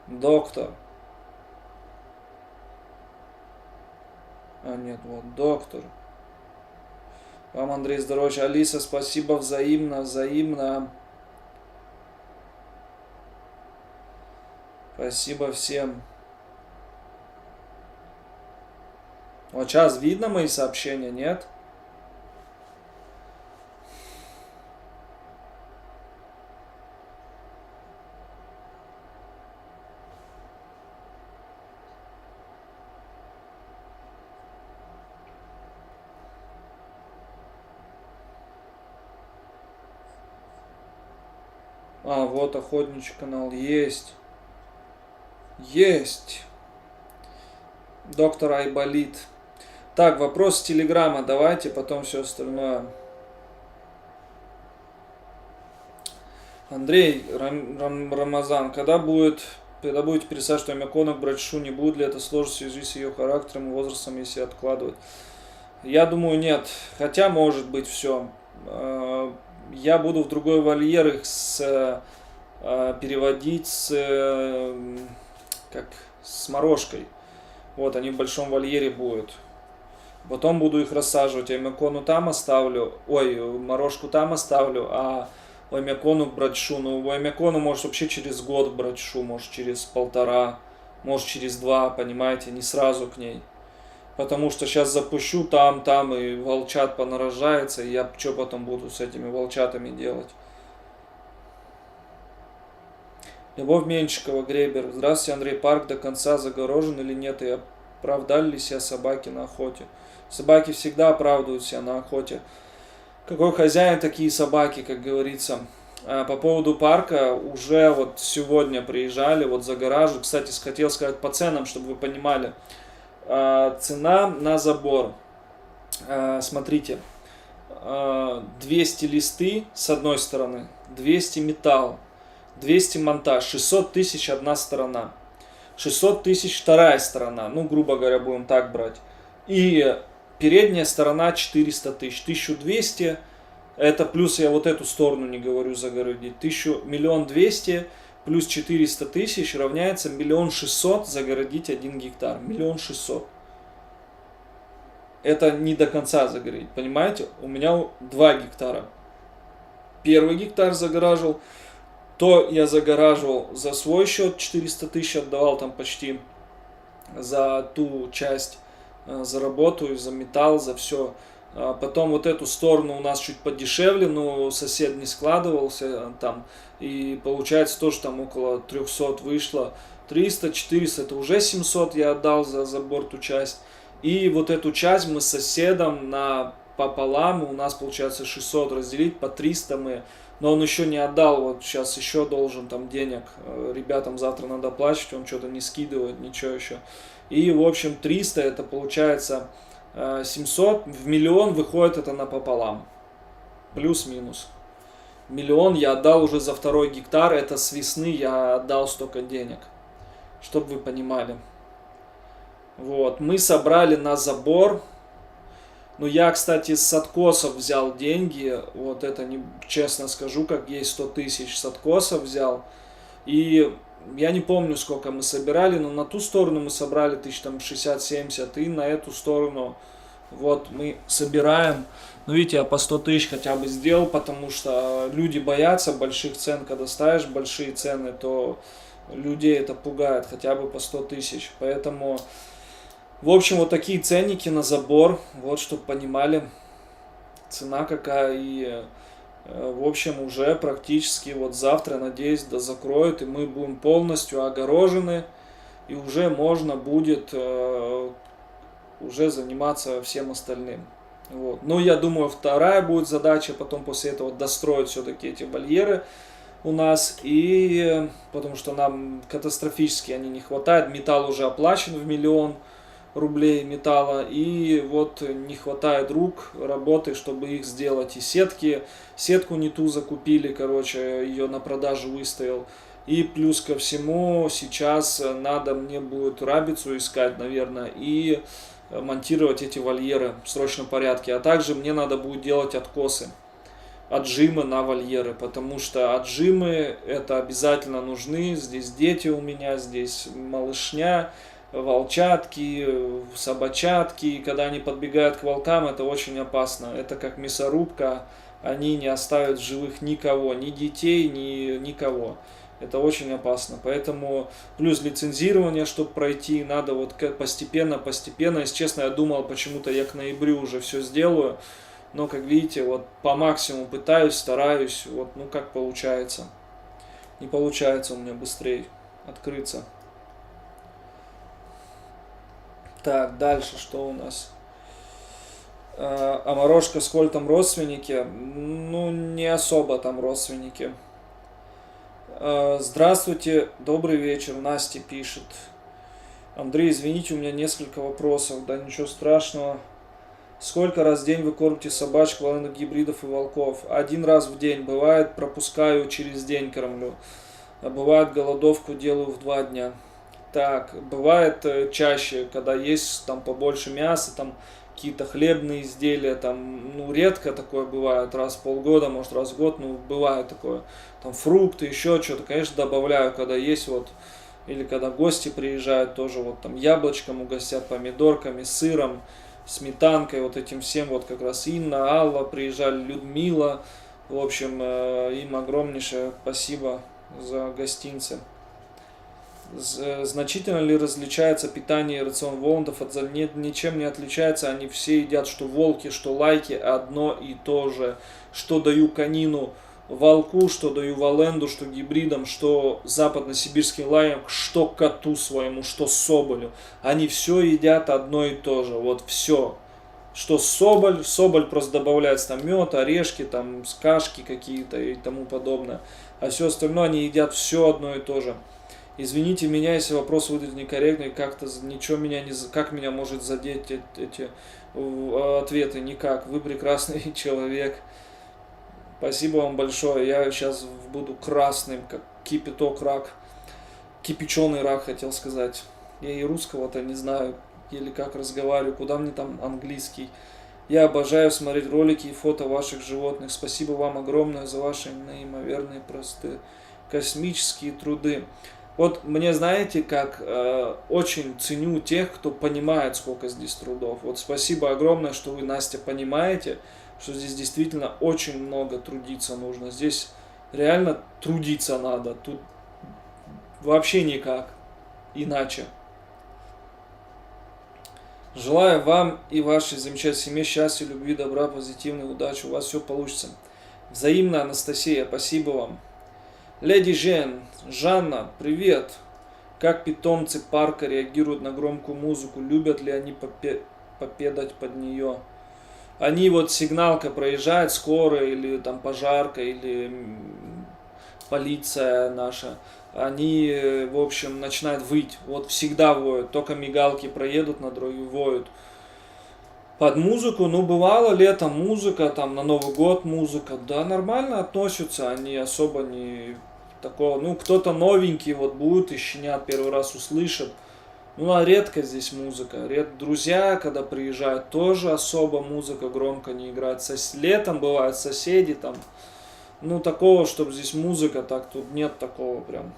Доктор. А нет, вот доктор. Вам, Андрей, здоровья. Алиса, спасибо взаимно, взаимно. Спасибо всем. Вот сейчас видно мои сообщения, нет? А, вот охотничий канал. Есть. Есть. Доктор Айболит. Так, вопрос с Телеграма. Давайте, потом все остальное. Андрей Рамазан. Когда будете писать, что Мякона к Братшу, не будет ли это сложно в связи с ее характером и возрастом, если откладывать? Я думаю, нет. Хотя, может быть, все. Я буду в другой вольер их переводить с морожкой. Вот, они в большом вольере будут. Потом буду их рассаживать. Я Мякону там оставлю. Ой, морожку там оставлю, а Мякону к Братшу. Ну, Мякону может вообще через год к Братшу, может через 1,5, может через 2, понимаете, не сразу к ней. Потому что сейчас запущу там, и волчат понарожается, и я что потом буду с этими волчатами делать? Любовь Меньшикова, Гребер. Здравствуйте, Андрей. Парк до конца загорожен или нет? И оправдали ли себя собаки на охоте? Собаки всегда оправдывают себя на охоте. Какой хозяин, такие собаки, как говорится. По поводу парка, уже вот сегодня приезжали, вот загораживают. Кстати, хотел сказать по ценам, чтобы вы понимали. Цена на забор. Смотрите. 200 листы с одной стороны, 200 металл, 200 монтаж, 600 тысяч одна сторона, 600 тысяч вторая сторона, ну, грубо говоря, будем так брать. И передняя сторона 400 тысяч, 1200, это плюс я вот эту сторону не говорю загородить, 1 200 000 плюс 400 тысяч равняется 1 600 000 загородить 1 гектар, 1 600 000. Это не до конца загородить, понимаете? У меня 2 гектара. Первый гектар загораживал, то я загораживал за свой счет, 400 тысяч отдавал там почти за ту часть, за работу, за металл, за все. Потом вот эту сторону у нас чуть подешевле, но сосед не складывался там. И получается тоже там около 300 вышло. 300, 400, это уже 700 я отдал за забор ту часть. И вот эту часть мы с соседом пополам, у нас получается 600 разделить, по 300 мы. Но он еще не отдал, вот сейчас еще должен там денег. Ребятам завтра надо оплачивать, он что-то не скидывает, ничего еще. И в общем 300 это получается 700, в миллион выходит это напополам. Плюс-минус. Миллион я отдал уже за 2 гектар, это с весны я отдал столько денег. Чтобы вы понимали. Вот, мы собрали на забор. Ну, я, кстати, с откосов взял деньги. Вот это, не, честно скажу, как есть 100 тысяч с откосов взял. И я не помню, сколько мы собирали, но на ту сторону мы собрали 60-70, и на эту сторону вот мы собираем. Ну, видите, я по 100 тысяч хотя бы сделал, потому что люди боятся больших цен. Когда ставишь большие цены, то людей это пугает, хотя бы по 100 тысяч. Поэтому... В общем, вот такие ценники на забор, вот, чтобы понимали, цена какая, и, в общем, уже практически вот завтра, надеюсь, закроют, и мы будем полностью огорожены, и уже можно будет уже заниматься всем остальным. Вот. Ну, я думаю, вторая будет задача, потом после этого достроить все-таки эти вольеры у нас, и потому что нам катастрофически они не хватает, металл уже оплачен в 1 000 000 рублей металла, и вот не хватает рук работы, чтобы их сделать. И сетку не ту закупили, короче, ее на продажу выставил. И плюс ко всему сейчас надо мне будет рабицу искать, наверное, и монтировать эти вольеры в срочном порядке. А также мне надо будет делать откосы, отжимы на вольеры, потому что отжимы это обязательно нужны. Здесь дети у меня, здесь малышня, волчатки, собачатки, и когда они подбегают к волкам, это очень опасно. Это как мясорубка, они не оставят в живых никого, ни детей, ни никого. Это очень опасно. Поэтому плюс лицензирование, чтобы пройти, надо вот постепенно. Если честно, я думал, почему-то я к ноябрю уже все сделаю. Но, как видите, вот по максимуму пытаюсь, стараюсь, вот, ну как получается. Не получается у меня быстрее открыться. Так, дальше что у нас? А Морошка, сколь там родственники? Ну, не особо там родственники. Здравствуйте, добрый вечер, Настя пишет. Андрей, извините, у меня несколько вопросов. Да ничего страшного. Сколько раз в день вы кормите собачек, волынных гибридов и волков? 1 раз в день. Бывает, пропускаю, через день кормлю. А бывает, голодовку делаю в 2 дня. Так, бывает чаще, когда есть там побольше мяса, там какие-то хлебные изделия, там, ну, редко такое бывает, раз в полгода, может, раз в год, ну, бывает такое. Там фрукты, еще что-то, конечно, добавляю, когда есть вот, или когда гости приезжают, тоже вот там яблочком угостят, помидорками, сыром, сметанкой, вот этим всем, вот как раз Инна, Алла приезжали, Людмила, в общем, им огромнейшее спасибо за гостинцы. Значительно ли различается питание и рацион воландов от Нет, ничем не отличается. Они все едят, что волки, что лайки, одно и то же. Что даю конину волку, что даю валенду, что гибридам, что западно-сибирским лаям, что коту своему, что соболю. Они все едят одно и то же. Вот все. Что соболь просто добавляется там мед, орешки, там кашки какие-то и тому подобное. А все остальное они едят все одно и то же. Извините меня, если вопрос выйдет некорректный, как-то ничего меня не... Как меня может задеть эти ответы? Никак. Вы прекрасный человек. Спасибо вам большое. Я сейчас буду красным, как кипяток рак. Кипяченый рак, хотел сказать. Я и русского-то не знаю, еле как разговариваю. Куда мне там английский? Я обожаю смотреть ролики и фото ваших животных. Спасибо вам огромное за ваши неимоверные простые космические труды. Вот мне, знаете, как очень ценю тех, кто понимает, сколько здесь трудов. Вот спасибо огромное, что вы, Настя, понимаете, что здесь действительно очень много трудиться нужно. Здесь реально трудиться надо. Тут вообще никак иначе. Желаю вам и вашей замечательной семье счастья, любви, добра, позитивной удачи. У вас все получится. Взаимно, Анастасия, спасибо вам. Леди Жен, Жанна, привет. Как питомцы парка реагируют на громкую музыку? Любят ли они попедать под нее? Они вот сигналка проезжает, скорая или там пожарка, или полиция наша. Они, в общем, начинают выть. Вот всегда воют. Только мигалки проедут на дороге, воют. Под музыку, ну, бывало летом музыка, там на Новый год музыка. Да, нормально относятся, они особо не такого. Ну, кто-то новенький вот будет и щенят первый раз услышат. Ну, а редко здесь музыка. Друзья, когда приезжают, тоже особо музыка громко не играет. Летом бывают соседи там. Ну, такого, чтобы здесь музыка, так тут нет такого прям.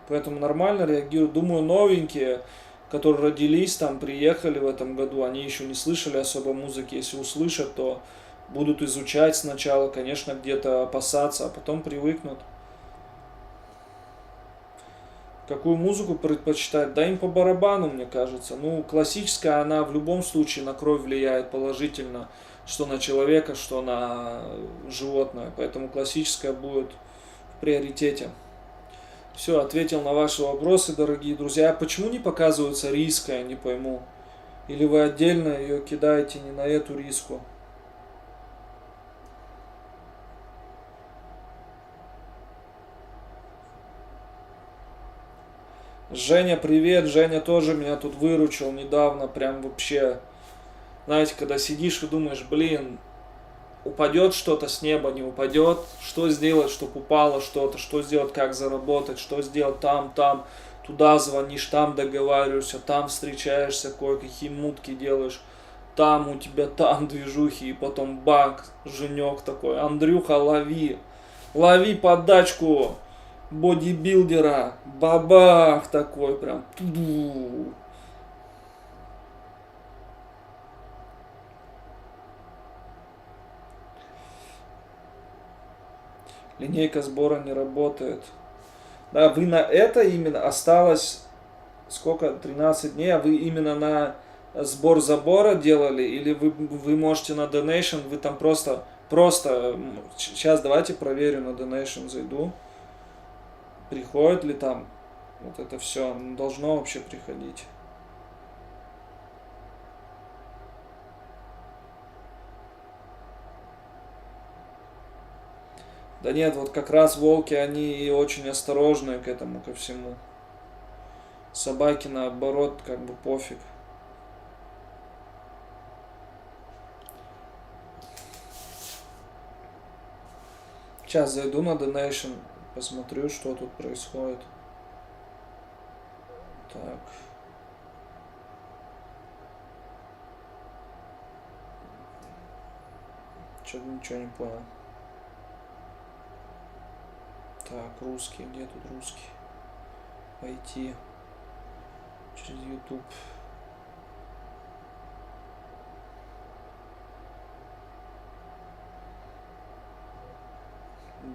Поэтому нормально реагируют. Думаю, новенькие, которые родились там, приехали в этом году, они еще не слышали особо музыки. Если услышат, то будут изучать сначала, конечно, где-то опасаться, а потом привыкнут. Какую музыку предпочитать? Да им по барабану, мне кажется. Ну, классическая, она в любом случае на кровь влияет положительно. Что на человека, что на животное. Поэтому классическая будет в приоритете. Все, ответил на ваши вопросы, дорогие друзья. Почему не показывается риска, я не пойму. Или вы отдельно ее кидаете не на эту риску? Женя, привет. Женя тоже меня тут выручил недавно. Прям вообще. Знаете, когда сидишь и думаешь, блин, упадет что-то с неба, не упадет, что сделать, чтобы упало что-то, что сделать, как заработать, что сделать там, туда звонишь, там договариваешься, там встречаешься, кое-какие мутки делаешь, там у тебя там движухи, и потом бак, Женек такой, Андрюха, лови подачку бодибилдера, бабах такой прям, туду. Линейка сбора не работает. Да, вы на это именно осталось сколько? 13 дней, а вы именно на сбор забора делали? Или вы можете на Donation, вы там просто, сейчас давайте проверю, на Donation зайду. Приходит ли там вот это все? Должно вообще приходить. Да нет, вот как раз волки, они очень осторожные к этому, ко всему. Собаки, наоборот, как бы пофиг. Сейчас зайду на Donation, посмотрю, что тут происходит. Так. Что-то ничего не понял. Так, русский, где тут русский? Войти через YouTube.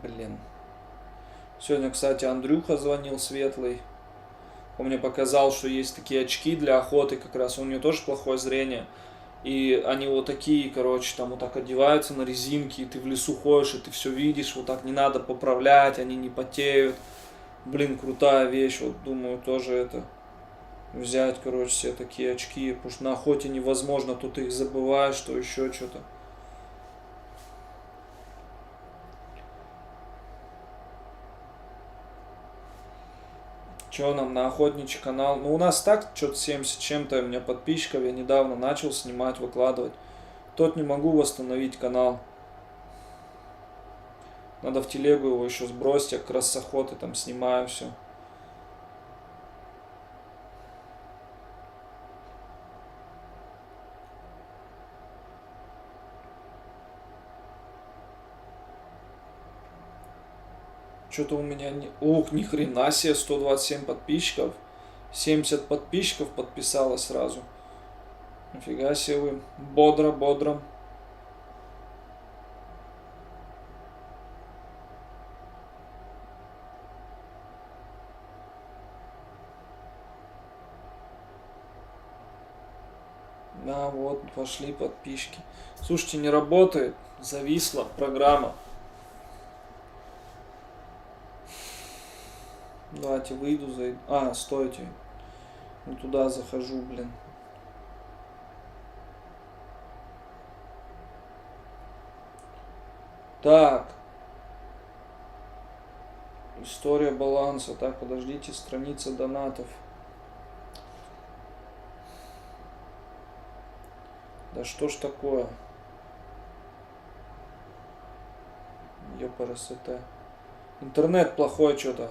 Блин. Сегодня, кстати, Андрюха звонил, Светлый. Он мне показал, что есть такие очки для охоты, как раз у него тоже плохое зрение. И они вот такие, короче, там вот так одеваются на резинке, и ты в лесу ходишь, и ты все видишь, вот так не надо поправлять, они не потеют. Блин, крутая вещь, вот думаю, тоже это взять, короче, все такие очки, потому что на охоте невозможно, тут ты их забываешь, что еще что-то. Че нам на охотничий канал? Ну, у нас так, что-то 70 чем-то у меня подписчиков, я недавно начал снимать, выкладывать. Тот не могу восстановить канал. Надо в телегу его еще сбросить, я как раз с охоты там снимаю все. Что-то у меня не... Ух, ни хрена себе, 127 подписчиков. 70 подписчиков подписалось сразу. Нифига себе вы. Бодро, бодро. А, вот, пошли подписчики. Слушайте, не работает. Зависла программа. Давайте выйду, зайду. А, стойте. Не туда захожу, блин. Так. История баланса. Так, подождите, страница донатов. Да что ж такое? Ёпарасоте. Интернет плохой что-то.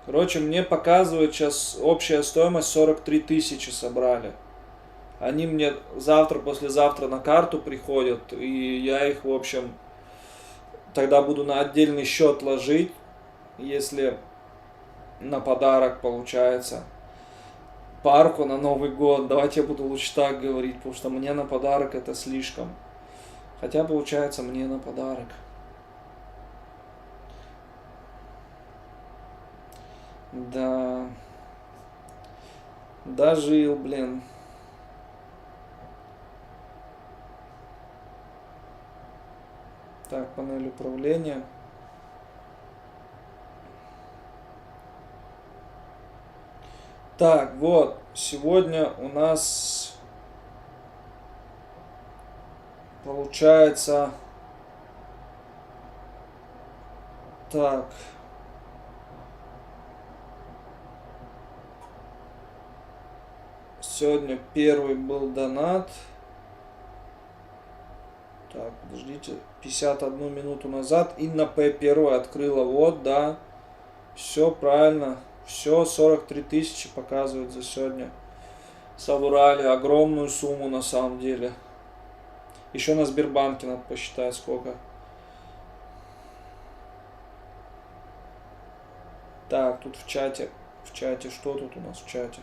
Короче, мне показывают сейчас общая стоимость 43 тысячи собрали. Они мне завтра, послезавтра на карту приходят, и я их, в общем, тогда буду на отдельный счет ложить, если на подарок получается. Парку на Новый год. Давайте я буду лучше так говорить, потому что мне на подарок это слишком. Хотя получается мне на подарок. Да. Дожил, блин. Так, панель управления. Так, вот, сегодня у нас получается так. Сегодня первый был донат. Так, подождите, 51 минуту назад Инна П. первая открыла. Вот, да. Все правильно. Все, 43 тысячи показывает за сегодня. Собрали огромную сумму на самом деле. Еще на Сбербанке надо посчитать сколько. Так, тут в чате, что тут у нас в чате?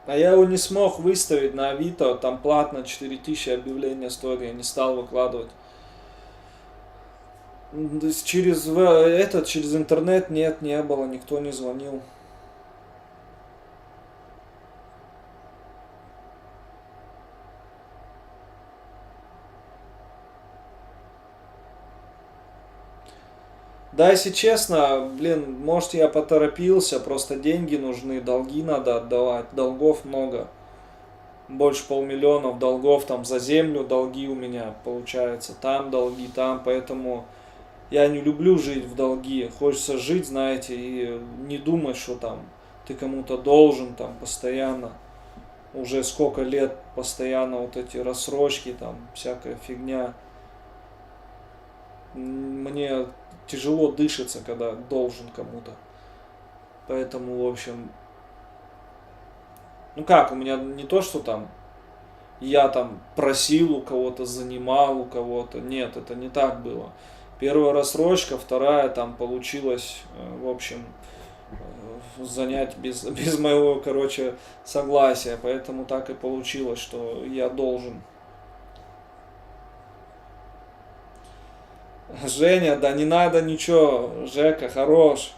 А я его не смог выставить на Авито, там платно 4000 объявления стоит, я не стал выкладывать. Через через интернет нет, не было, никто не звонил. Да, если честно, блин, может я поторопился, просто деньги нужны, долги надо отдавать, долгов много. Больше 500 000 долгов, там за землю долги у меня получается, там долги, там, поэтому я не люблю жить в долги. Хочется жить, знаете, и не думать, что там ты кому-то должен, там, постоянно. Уже сколько лет постоянно вот эти рассрочки, там, всякая фигня. Мне тяжело дышится, когда должен кому-то. Поэтому, в общем, ну как, у меня не то, что там я там просил у кого-то, занимал у кого-то. Нет, это не так было. Первая рассрочка, вторая там получилась, в общем, занять без моего, короче, согласия. Поэтому так и получилось, что я должен. Женя, да не надо ничего. Жека, хорош.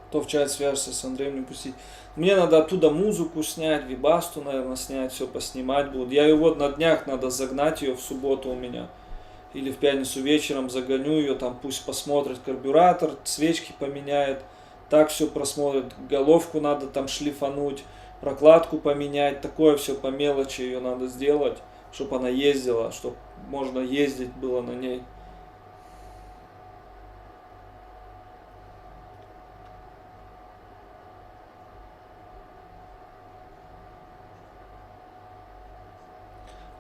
Кто в чат свяжется с Андреем, не пустить. Мне надо оттуда музыку снять, вибасту, наверное, снять, все поснимать будут. Я ее вот на днях надо загнать ее в субботу у меня. Или в пятницу вечером загоню ее, там пусть посмотрит карбюратор, свечки поменяет. Так все просмотрит. Головку надо там шлифануть, прокладку поменять. Такое все по мелочи ее надо сделать, чтобы она ездила, чтобы можно ездить было на ней.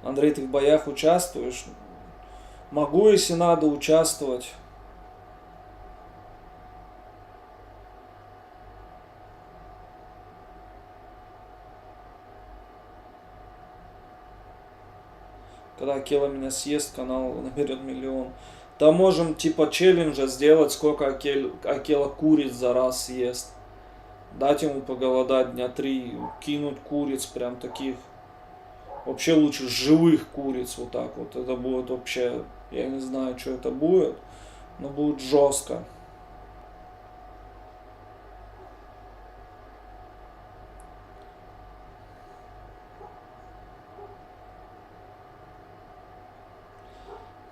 Андрей, ты в боях участвуешь? Могу, если надо, участвовать. Когда Акела меня съест, канал наберет 1 миллион. Там можем типа челленджа сделать, сколько Акела куриц за раз съест. Дать ему поголодать дня 3, кинуть куриц прям таких. Вообще лучше живых куриц вот так вот. Это будет вообще, я не знаю, что это будет, но будет жестко.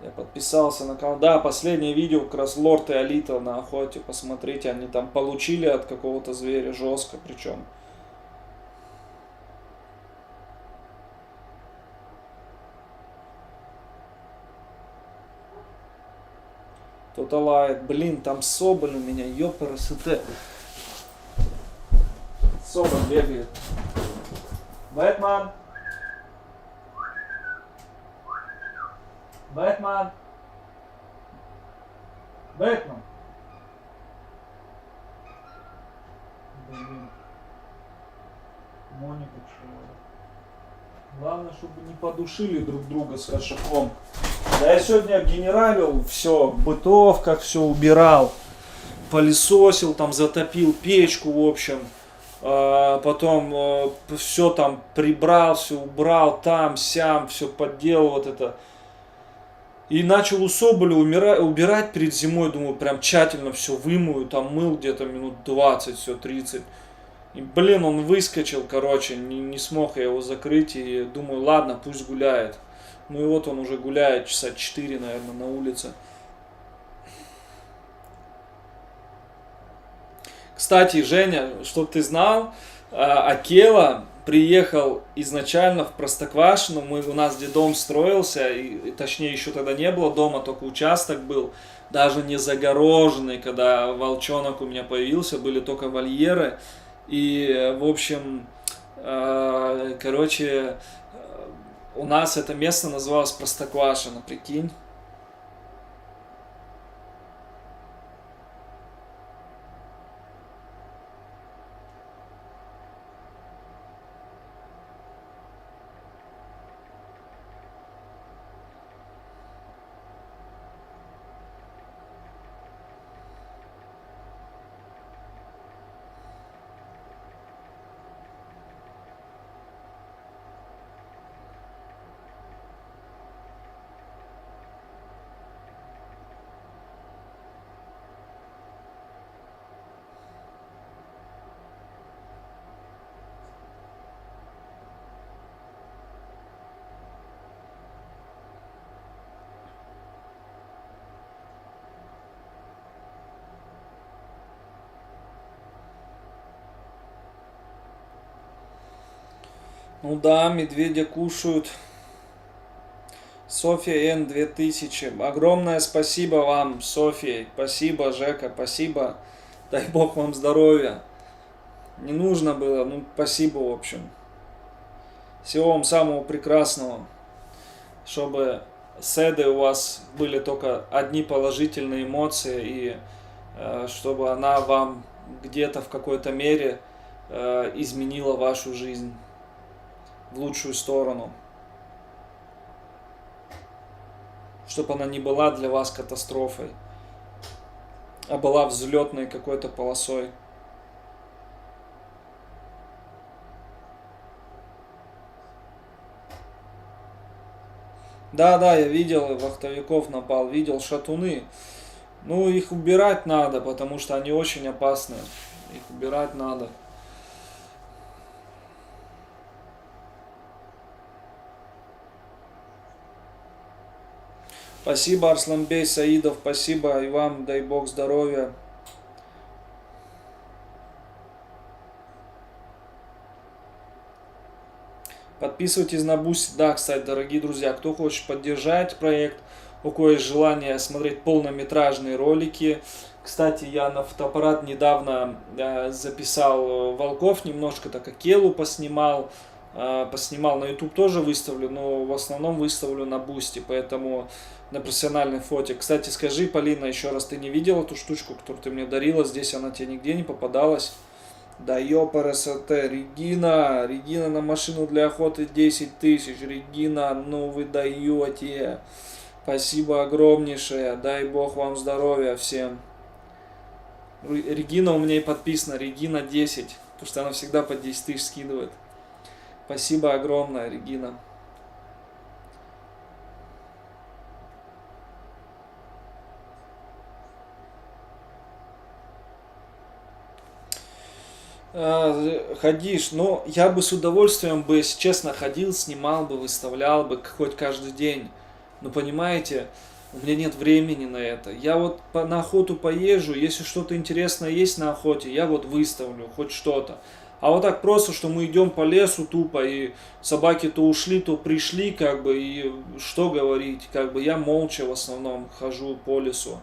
Я подписался на канал. Да, последнее видео как раз Лорд и Алита на охоте. Посмотрите, они там получили от какого-то зверя жестко причем. Кто-то лает. Блин, там Соболь у меня, ёпарасоте. Соболь бегает. Бэтмен. Бэтмен. Бэтмен. Блин. Моника чего? Главное, чтобы не подушили друг друга с кошаком. Да я сегодня обгенералил все, в бытовках все убирал, пылесосил, там затопил печку, в общем, потом все там прибрал, все убрал, там, сям, все подделал вот это. И начал у Соболя убирать перед зимой, думаю, прям тщательно все вымою, там мыл где-то минут 20, все, 30. И, блин, он выскочил, короче, не смог я его закрыть, и думаю, ладно, пусть гуляет. Ну и вот он уже гуляет часа 4, наверное, на улице. Кстати, Женя, чтоб ты знал, Акела приехал изначально в Простоквашино. У нас где дом строился, и точнее еще тогда не было дома, только участок был, даже не загороженный. Когда волчонок у меня появился, были только вольеры. И, в общем, короче, у нас это место называлось Простоквашино, прикинь. Ну да, медведя кушают. Софья Н 2000. Огромное спасибо вам, Софья. Спасибо, Жека, спасибо. Дай бог вам здоровья. Не нужно было, ну спасибо, в общем. Всего вам самого прекрасного. Чтобы с Эдой у вас были только одни положительные эмоции. И чтобы она вам где-то в какой-то мере изменила вашу жизнь в лучшую сторону. чтобы она не была для вас катастрофой, а была взлетной какой-то полосой. Да, я видел, вахтовиков напал, видел шатуны. Ну, их убирать надо, потому что они очень опасны. Их убирать надо. Спасибо, Арсланбей Саидов, спасибо и вам, дай бог здоровья. Подписывайтесь на Бусти. Да, кстати, дорогие друзья, кто хочет поддержать проект, у кого есть желание смотреть полнометражные ролики. Кстати, я на фотоаппарат недавно записал волков, немножко так Акелу поснимал. Поснимал на YouTube тоже выставлю, но в основном выставлю на Бусти, поэтому на профессиональной фоте. Кстати, скажи, Полина, еще раз, ты не видела эту штучку, которую ты мне дарила? Здесь она тебе нигде не попадалась? Да ёпрст, Регина на машину для охоты 10 тысяч. Регина, ну вы даете. Спасибо огромнейшее, дай бог вам здоровья всем. Регина у меня и подписана, Регина 10, потому что она всегда по 10 тысяч скидывает. Спасибо огромное, Регина. Ходишь, но я бы с удовольствием бы, если честно, ходил, снимал бы, выставлял бы хоть каждый день. Но понимаете, у меня нет времени на это. Я вот на охоту поезжу, если что-то интересное есть на охоте, я вот выставлю хоть что-то. А вот так просто, что мы идем по лесу тупо, и собаки то ушли, то пришли, как бы, и что говорить, как бы я молча в основном хожу по лесу.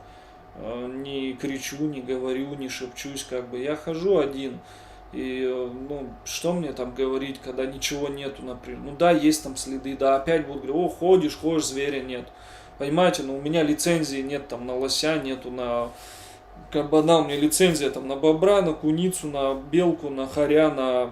Не кричу, не говорю, не шепчусь, как бы я хожу один. И, ну, что мне там говорить, когда ничего нету, например. Ну да, есть там следы, да, опять будут говорить, о, ходишь, зверя нет. Понимаете, ну у меня лицензии нет там на лося, нету на кабана, у меня лицензия там на бобра, на куницу, на белку, на хоря, на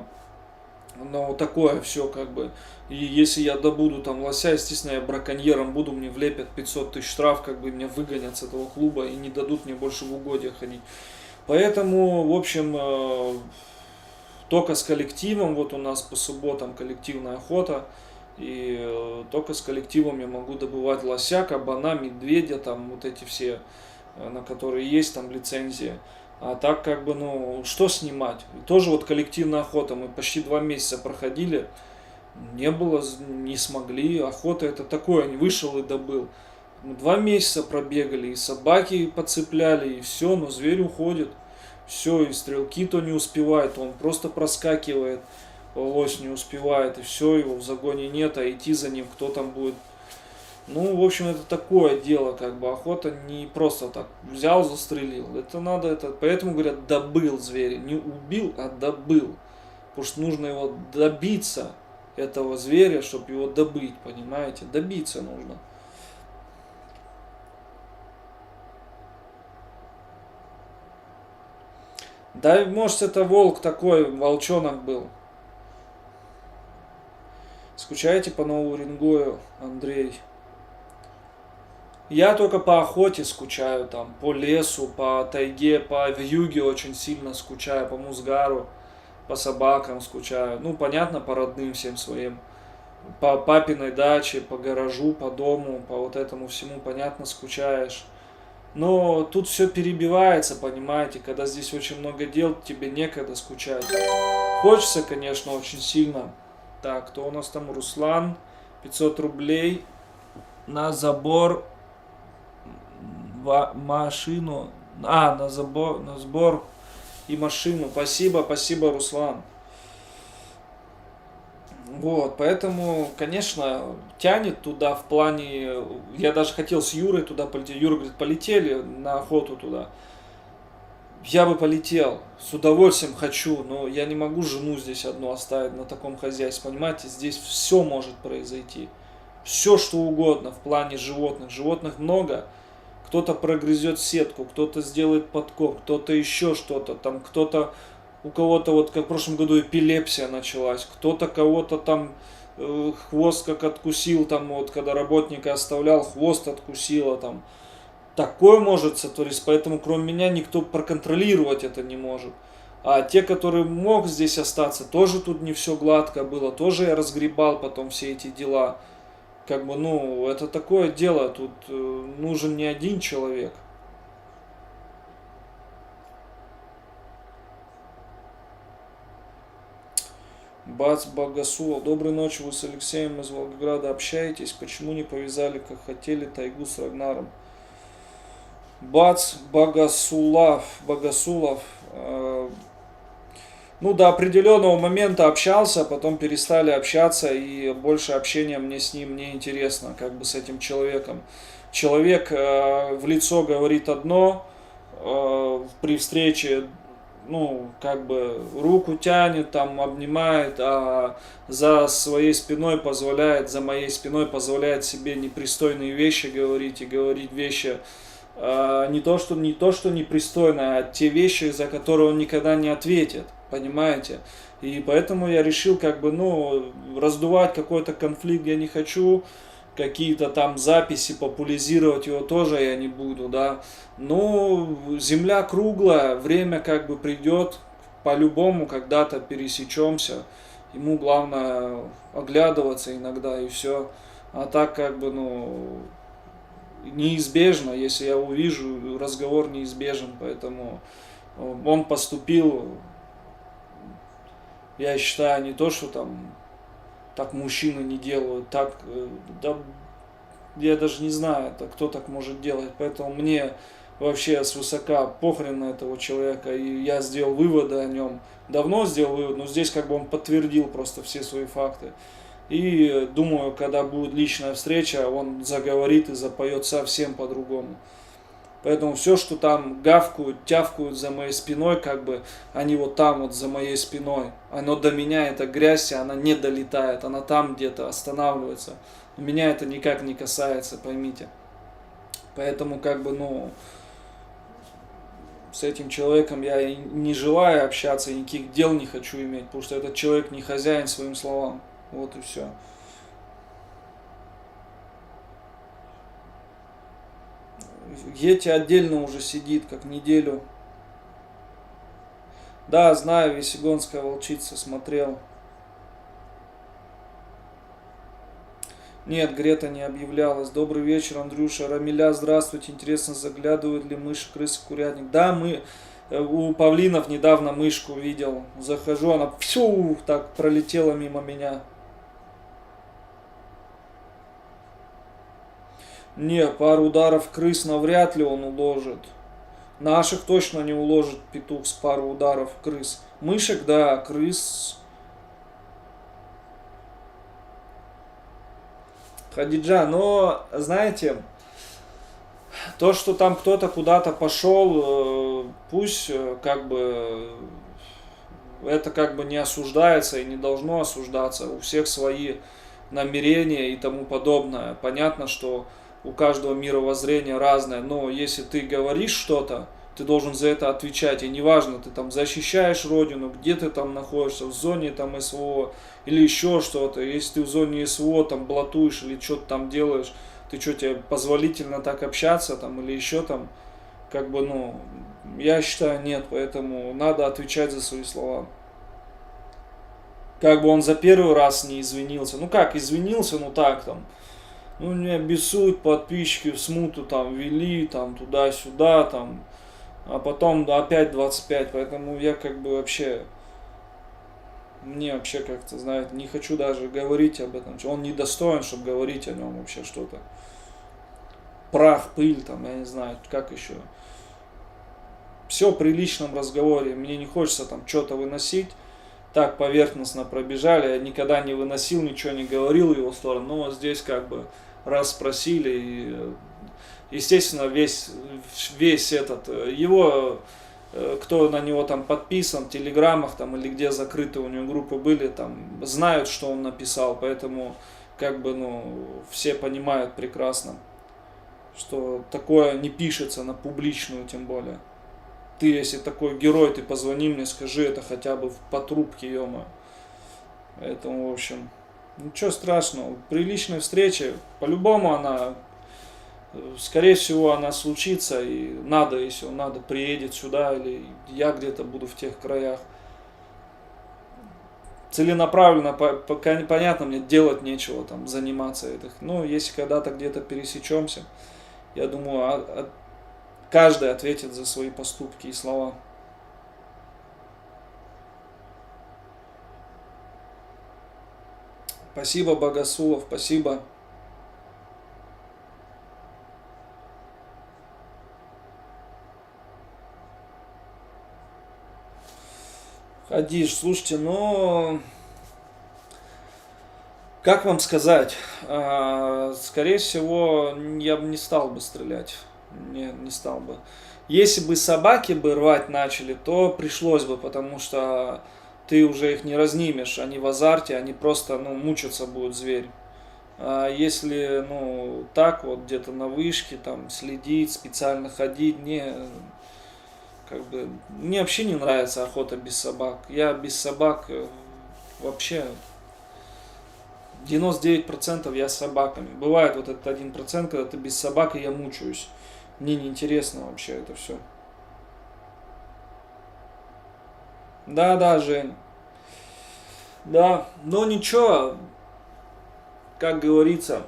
вот такое все как бы. И если я добуду там лося, естественно, я браконьером буду, мне влепят 500 тысяч штраф, как бы меня выгонят с этого клуба и не дадут мне больше в угодья ходить. Поэтому, в общем, только с коллективом, вот у нас по субботам коллективная охота, и только с коллективом я могу добывать лося, кабана, медведя, там вот эти все, на которые есть там лицензия. А так как бы, ну, что снимать? И тоже вот коллективная охота, мы почти 2 месяца проходили, не было, не смогли, охота это такое, не вышел и добыл. Мы 2 месяца пробегали, и собаки подцепляли, и все, но зверь уходит. Все, и стрелки то не успевает, он просто проскакивает, лось не успевает, и все, его в загоне нет, а идти за ним кто там будет. Ну, в общем, это такое дело, как бы охота не просто так взял, застрелил. Это надо, это, поэтому говорят, добыл зверя, не убил, а добыл. Потому что нужно его добиться, этого зверя, чтобы его добыть, понимаете? Добиться нужно. Да, может, это волк такой, волчонок был. Скучаете по Новому Уренгою, Андрей? Я только по охоте скучаю, там, по лесу, по тайге, по вьюге очень сильно скучаю, по Музгару, по собакам скучаю. Ну, понятно, по родным всем своим. По папиной даче, по гаражу, по дому, по вот этому всему, понятно, скучаешь. Но тут все перебивается, понимаете, когда здесь очень много дел, тебе некогда скучать. Хочется, конечно, очень сильно. Так, кто у нас там? Руслан, 500 рублей на забор, машину, на сбор и машину. Спасибо, спасибо, Руслан. Вот, поэтому, конечно, тянет туда в плане... Я даже хотел с Юрой туда полететь. Юра говорит, полетели на охоту туда. Я бы полетел, с удовольствием хочу, но я не могу жену здесь одну оставить на таком хозяйстве. Понимаете, здесь все может произойти. Все, что угодно в плане животных. Животных много. Кто-то прогрызет сетку, кто-то сделает подкоп, кто-то еще что-то. Там кто-то... У кого-то, вот как в прошлом году, эпилепсия началась, кто-то кого-то там хвост как откусил, там вот, когда работника оставлял, хвост откусила, там. Такое может сотворить, поэтому кроме меня никто проконтролировать это не может. А те, которые мог здесь остаться, тоже тут не все гладко было, тоже я разгребал потом все эти дела. Как бы, ну, это такое дело, тут нужен не один человек. Бац Богосулов. Доброй ночи, вы с Алексеем из Волгограда общаетесь. Почему не повязали, как хотели, тайгу с Рагнаром? Бац Богосулов. Ну, до определенного момента общался, потом перестали общаться, и больше общения мне с ним не интересно, как бы с этим человеком. Человек в лицо говорит одно, при встрече, ну, как бы руку тянет, там, обнимает, а за своей спиной позволяет, за моей спиной позволяет себе непристойные вещи говорить и говорить вещи, не то что непристойно, а те вещи, за которые он никогда не ответит. Понимаете? И поэтому я решил, как бы, ну, раздувать какой-то конфликт я не хочу, какие-то там записи, популяризировать его тоже я не буду, да. Ну, земля круглая, время как бы придет, по-любому когда-то пересечемся. Ему главное оглядываться иногда и все. А так как бы, ну, неизбежно, если я увижу, разговор неизбежен, поэтому он поступил, я считаю, не то, что там так мужчины не делают, так, да, я даже не знаю, кто так может делать, поэтому мне вообще свысока похрен на этого человека, и я сделал выводы о нем, давно сделал вывод, но здесь как бы он подтвердил просто все свои факты. И думаю, когда будет личная встреча, он заговорит и запоет совсем по-другому. Поэтому все, что там гавкают, тявкают за моей спиной, как бы, они вот там вот за моей спиной. Оно до меня, эта грязь, она не долетает, она там где-то останавливается. Меня это никак не касается, поймите. Поэтому, как бы, ну, с этим человеком я и не желаю общаться, и никаких дел не хочу иметь, потому что этот человек не хозяин своим словам. Вот и все. Гети отдельно уже сидит, как неделю. Да, знаю, Весегонская волчица, смотрел. Нет, Грета не объявлялась. Добрый вечер, Андрюша. Рамиля, здравствуйте. Интересно, заглядывают ли мыши, крысы, курятник? Да, мы у павлинов недавно мышку видел. Захожу, она фью, так пролетела мимо меня. Не, пару ударов крыс навряд ли он уложит. Наших точно не уложит петух с пару ударов крыс. Мышек, да, крыс. Хадиджа, но, знаете, то, что там кто-то куда-то пошел, пусть как бы это как бы не осуждается и не должно осуждаться. У всех свои намерения и тому подобное. Понятно, что у каждого мировоззрение разное, но если ты говоришь что-то, ты должен за это отвечать, и неважно, ты там защищаешь родину, где ты там находишься, в зоне там СВО, или еще что-то, если ты в зоне СВО там блатуешь или что-то там делаешь, ты что, тебе позволительно так общаться там, или еще там, как бы, ну, я считаю, нет, поэтому надо отвечать за свои слова. Как бы он за первый раз не извинился, ну как, извинился, ну так там, ну, меня бесуют подписчики, в смуту там вели, там туда-сюда, там, а потом да, опять 25, поэтому я как бы вообще, мне вообще как-то, знаете, не хочу даже говорить об этом, он недостоин, чтобы говорить о нем вообще что-то. Прах, пыль, там, я не знаю, как еще. Все при личном разговоре, мне не хочется там что-то выносить. Так поверхностно пробежали, я никогда не выносил, ничего не говорил в его сторону, но вот здесь как бы раз спросили, и, естественно, весь этот, его, кто на него там подписан, в телеграммах там или где закрыты у него группы были, там, знают, что он написал, поэтому, как бы, ну, все понимают прекрасно, что такое не пишется на публичную, тем более. Ты, если такой герой, ты позвони мне, скажи это хотя бы по трубке, ё-моё. Поэтому, в общем, Ничего страшного. При личной встрече, по-любому она, скорее всего, она случится. И надо, если он надо, приедет сюда, или я где-то буду в тех краях. Целенаправленно, понятно, мне делать нечего, там, заниматься этих. Но если когда-то где-то пересечемся, я думаю, каждый ответит за свои поступки и слова. Спасибо, Богосулов, спасибо. Хадиш, слушайте, ну, как вам сказать, скорее всего, я бы не стал бы стрелять, не стал бы. Если бы собаки бы рвать начали, то пришлось бы, потому что ты уже их не разнимешь, они в азарте, они просто, ну, мучиться будет зверь. А если, ну, так вот, где-то на вышке, там, следить, специально ходить, как бы, мне вообще не нравится охота без собак. Я без собак вообще 99% я с собаками. Бывает вот этот 1%, когда ты без собак, и я мучаюсь. Мне неинтересно вообще это все. Да, Жень. Да, но ничего, как говорится,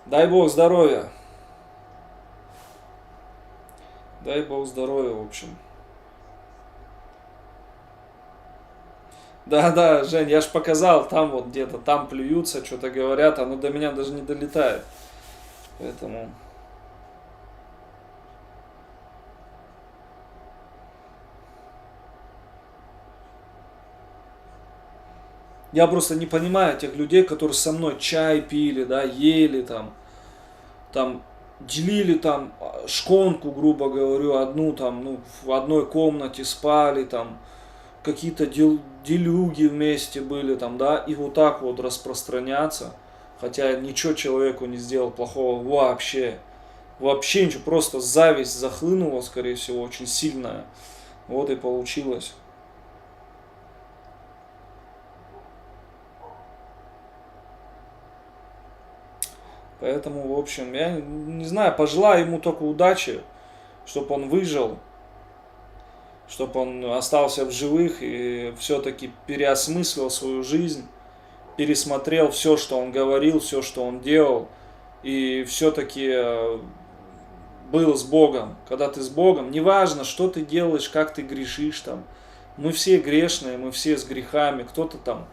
дай бог здоровья. Дай бог здоровья, в общем. Да, Жень, я ж показал, там вот где-то, там плюются, что-то говорят, оно до меня даже не долетает. Поэтому... Я просто не понимаю тех людей, которые со мной чай пили, да, ели там делили там шконку, грубо говорю, одну там, ну, в одной комнате спали, там, какие-то делюги вместе были, там, да, и вот так вот распространяться, хотя ничего человеку не сделал плохого вообще, вообще ничего, просто зависть захлынула, скорее всего, очень сильная, вот и получилось. Поэтому, в общем, я не знаю, пожелаю ему только удачи, чтобы он выжил, чтобы он остался в живых и все-таки переосмыслил свою жизнь, пересмотрел все, что он говорил, все, что он делал, и все-таки был с Богом. Когда ты с Богом, неважно, что ты делаешь, как ты грешишь там. Мы все грешные, мы все с грехами. Кто-то там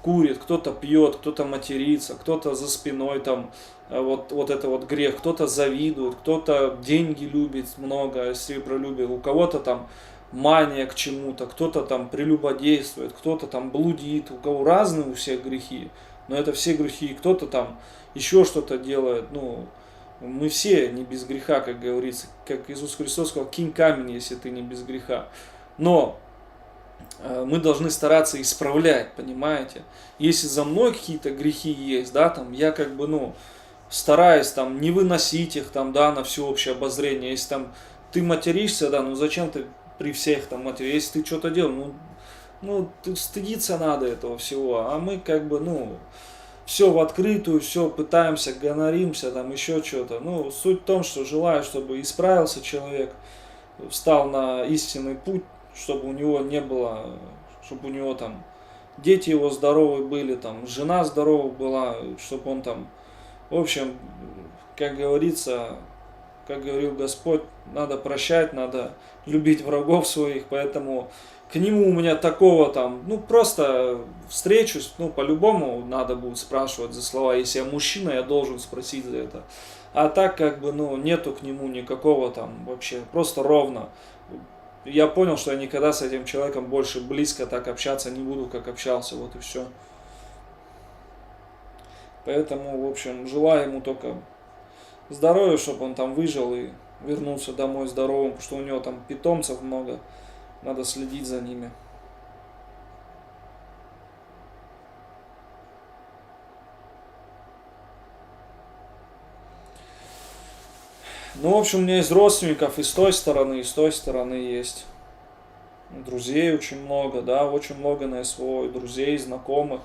курит, кто-то пьет, кто-то матерится, кто-то за спиной там вот это вот грех, кто-то завидует, кто-то деньги любит много, сребролюбие, у кого-то там мания к чему-то, кто-то там прелюбодействует, кто-то там блудит, у кого разные у всех грехи, но это все грехи, кто-то там еще что-то делает, ну, мы все не без греха, как говорится, как Иисус Христос сказал, кинь камень, если ты не без греха, но мы должны стараться исправлять, понимаете, если за мной какие-то грехи есть, да, там, я как бы, ну, стараюсь там не выносить их там, да, на всеобщее обозрение, если там ты материшься, да, ну зачем ты при всех там материшься, если ты что-то делаешь, ну, стыдиться надо этого всего, а мы как бы, ну, все в открытую, все пытаемся, гоноримся, там еще что-то, ну, суть в том, что желаю, чтобы исправился человек, встал на истинный путь, чтобы у него не было, чтобы у него там дети его здоровые были, там, жена здорова была, чтобы он там, в общем, как говорится, как говорил Господь, надо прощать, надо любить врагов своих, поэтому к нему у меня такого там, ну просто встречусь, ну по-любому надо будет спрашивать за слова, если я мужчина, я должен спросить за это, а так как бы, ну нету к нему никакого там вообще, просто ровно. Я понял, что я никогда с этим человеком больше близко так общаться не буду, как общался, вот и все. Поэтому, в общем, желаю ему только здоровья, чтобы он там выжил и вернулся домой здоровым, потому что у него там питомцев много, надо следить за ними. Ну, в общем, у меня из родственников и с той стороны есть. Друзей очень много, да, очень много на СВО, и друзей, и знакомых.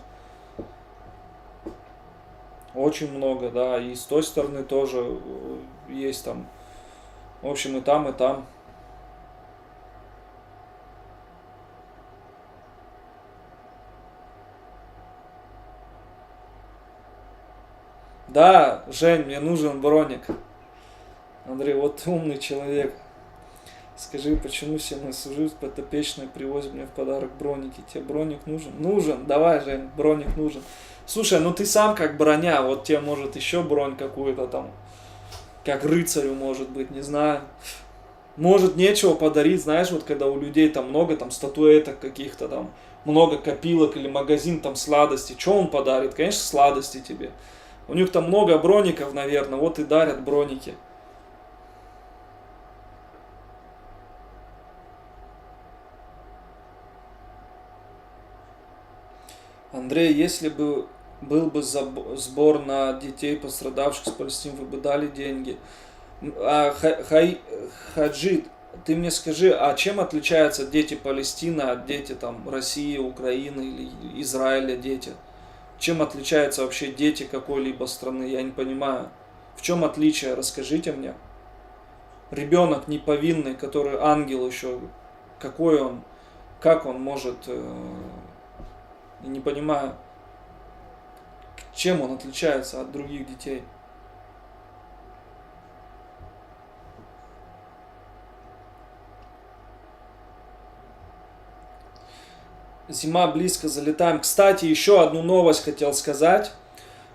Очень много, да, и с той стороны тоже есть там, в общем, и там, и там. Да, Жень, мне нужен броник. Андрей, вот ты умный человек. Скажи, почему все мои служивцы подопечные привозят мне в подарок броники? Тебе броник нужен? Нужен, давай, Жень, броник нужен. Слушай, ну ты сам как броня, вот тебе может еще бронь какую-то там, как рыцарю может быть, не знаю. Может нечего подарить, знаешь, вот когда у людей там много там статуэток каких-то там, много копилок или магазин там сладостей, что он подарит? Конечно, сладости тебе. У них там много броников, наверное, вот и дарят броники. Андрей, если бы был бы сбор на детей, пострадавших с Палестины, вы бы дали деньги? Хаджид, ты мне скажи, а чем отличаются дети Палестины от дети там России, Украины или Израиля дети? Чем отличаются вообще дети какой-либо страны? Я не понимаю. В чем отличие? Расскажите мне. Ребенок неповинный, который ангел еще, какой он, как он может, не понимаю, чем он отличается от других детей. Зима близко, залетаем. Кстати, еще одну новость хотел сказать.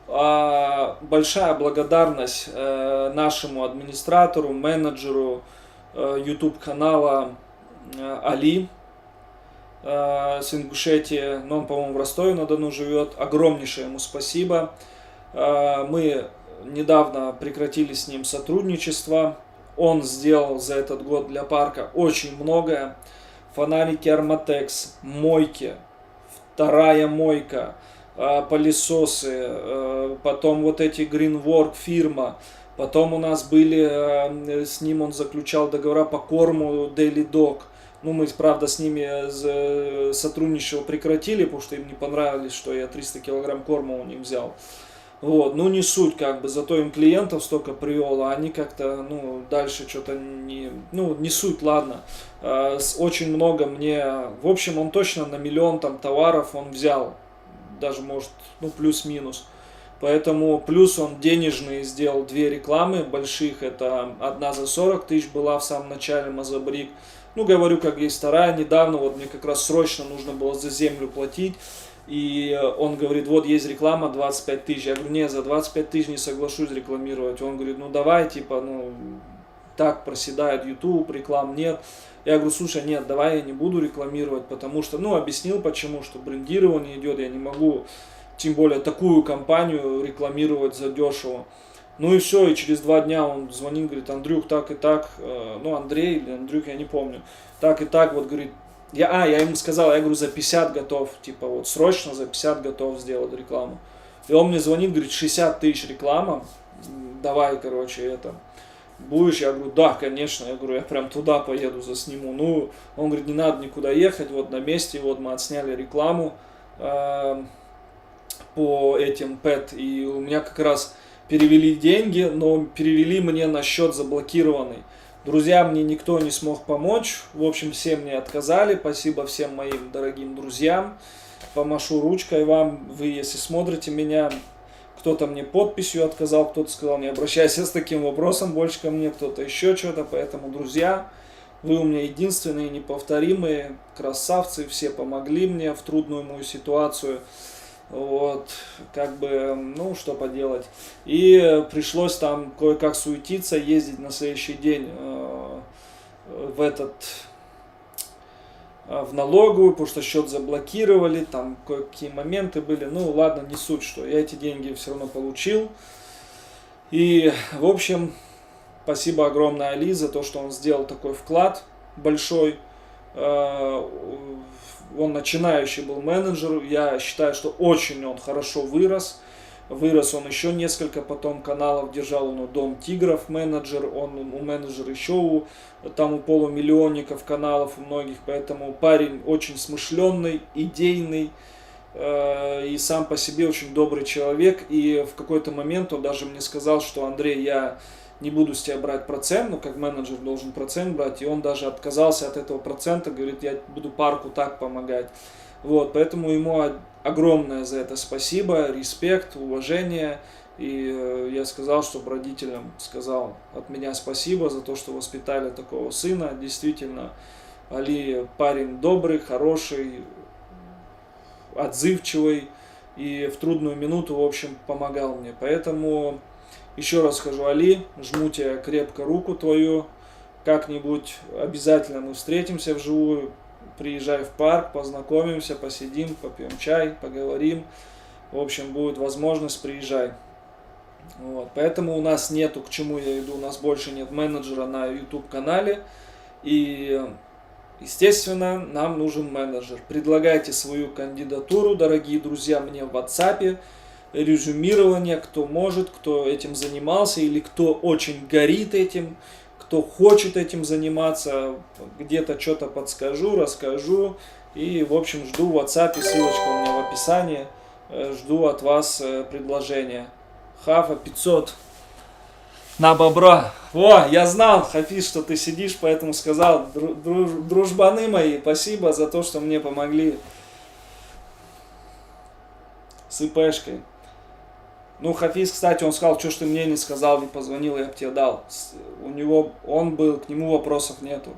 Большая благодарность нашему администратору, менеджеру YouTube канала Али с Ингушетии. Но он, по-моему, в Ростове-на-Дону живет. Огромнейшее ему спасибо. Мы недавно прекратили с ним сотрудничество. Он сделал за этот год для парка очень многое. Фонарики Арматекс, мойки, вторая мойка, пылесосы, потом вот эти Greenwork фирма, потом у нас были, с ним он заключал договора по корму Daily Dog. Ну, мы, правда, с ними сотрудничество прекратили, потому что им не понравилось, что я 300 килограмм корма у них взял. Вот, ну не суть как бы, зато им клиентов столько привел, а они как-то, ну, дальше что-то не суть, ладно. Очень много мне, в общем, он точно на 1 миллион там товаров он взял, даже может, ну, плюс-минус. Поэтому плюс он денежные сделал 2 рекламы больших, это одна за 40 тысяч была в самом начале, Мазабрик. Ну, говорю, как есть вторая, недавно вот мне как раз срочно нужно было за землю платить. И он говорит, вот есть реклама 25 тысяч. Я говорю, нет, за 25 тысяч не соглашусь рекламировать. Он говорит, ну давай, типа, ну так проседает YouTube, реклам нет. Я говорю, слушай, нет, давай я не буду рекламировать, потому что, ну, объяснил почему, что брендирование идет, я не могу, тем более, такую компанию рекламировать задешево. Ну и все, и через 2 дня он звонит, говорит, Андрюх, так и так, ну, Андрей или Андрюх, я не помню, так и так, вот, говорит, я ему сказал, я говорю, за 50 готов, типа вот срочно за 50 готов сделать рекламу. И он мне звонит, говорит, 60 тысяч реклама, давай, короче, это, будешь? Я говорю, да, конечно, я говорю, я прям туда поеду, засниму. Ну, он говорит, не надо никуда ехать, вот на месте, вот мы отсняли рекламу по этим ПЭТ, и у меня как раз перевели деньги, но перевели мне на счет заблокированный. Друзья, мне никто не смог помочь. В общем, все мне отказали. Спасибо всем моим дорогим друзьям. Помашу ручкой вам. Вы, если смотрите меня, кто-то мне подписью отказал, кто-то сказал, не обращайся с таким вопросом больше ко мне, кто-то еще что-то. Поэтому, друзья, вы у меня единственные, неповторимые, красавцы. Все помогли мне в трудную мою ситуацию. Вот, как бы, ну, что поделать. И пришлось там кое-как суетиться, ездить на следующий день в налоговую, потому что счет заблокировали, там кое-какие моменты были. Ну, ладно, не суть, что я эти деньги все равно получил. И, в общем, спасибо огромное Али за то, что он сделал такой вклад большой. Он начинающий был менеджер, я считаю, что очень он хорошо вырос. вырос он еще несколько потом каналов держал, он у Дом Тигров менеджер, он у менеджер еще там у полумиллионников каналов у многих, поэтому парень очень смышленный, идейный, и сам по себе очень добрый человек, и в какой-то момент он даже мне сказал, что Андрей, я не буду с тебя брать процент, ну как менеджер должен процент брать, и он даже отказался от этого процента, говорит, я буду парку так помогать. Вот, поэтому ему огромное за это спасибо, респект, уважение, и я сказал, чтобы родителям сказал от меня спасибо за то, что воспитали такого сына, действительно, Али парень добрый, хороший, отзывчивый и в трудную минуту, в общем, помогал мне. Поэтому еще раз скажу, Али, жму тебе крепко руку твою, как-нибудь обязательно мы встретимся вживую, приезжай в парк, познакомимся, посидим, попьем чай, поговорим. В общем, будет возможность, приезжай. Вот. Поэтому у нас нету, к чему я иду, у нас больше нет менеджера на YouTube-канале. И естественно, нам нужен менеджер. Предлагайте свою кандидатуру, дорогие друзья, мне в WhatsApp. Резюмирование, кто может, кто этим занимался или кто очень горит этим, кто хочет этим заниматься. Где-то что-то подскажу, расскажу. И, в общем, жду в WhatsApp, ссылочка у меня в описании. Жду от вас предложения. Хафа 500 на бобра. О, я знал, Хафиз, что ты сидишь, поэтому сказал, дружбаны мои, спасибо за то, что мне помогли с ИПшкой. Ну, Хафиз, кстати, он сказал, что ж ты мне не сказал, не позвонил, я бы тебе дал. У него, он был, к нему вопросов нету.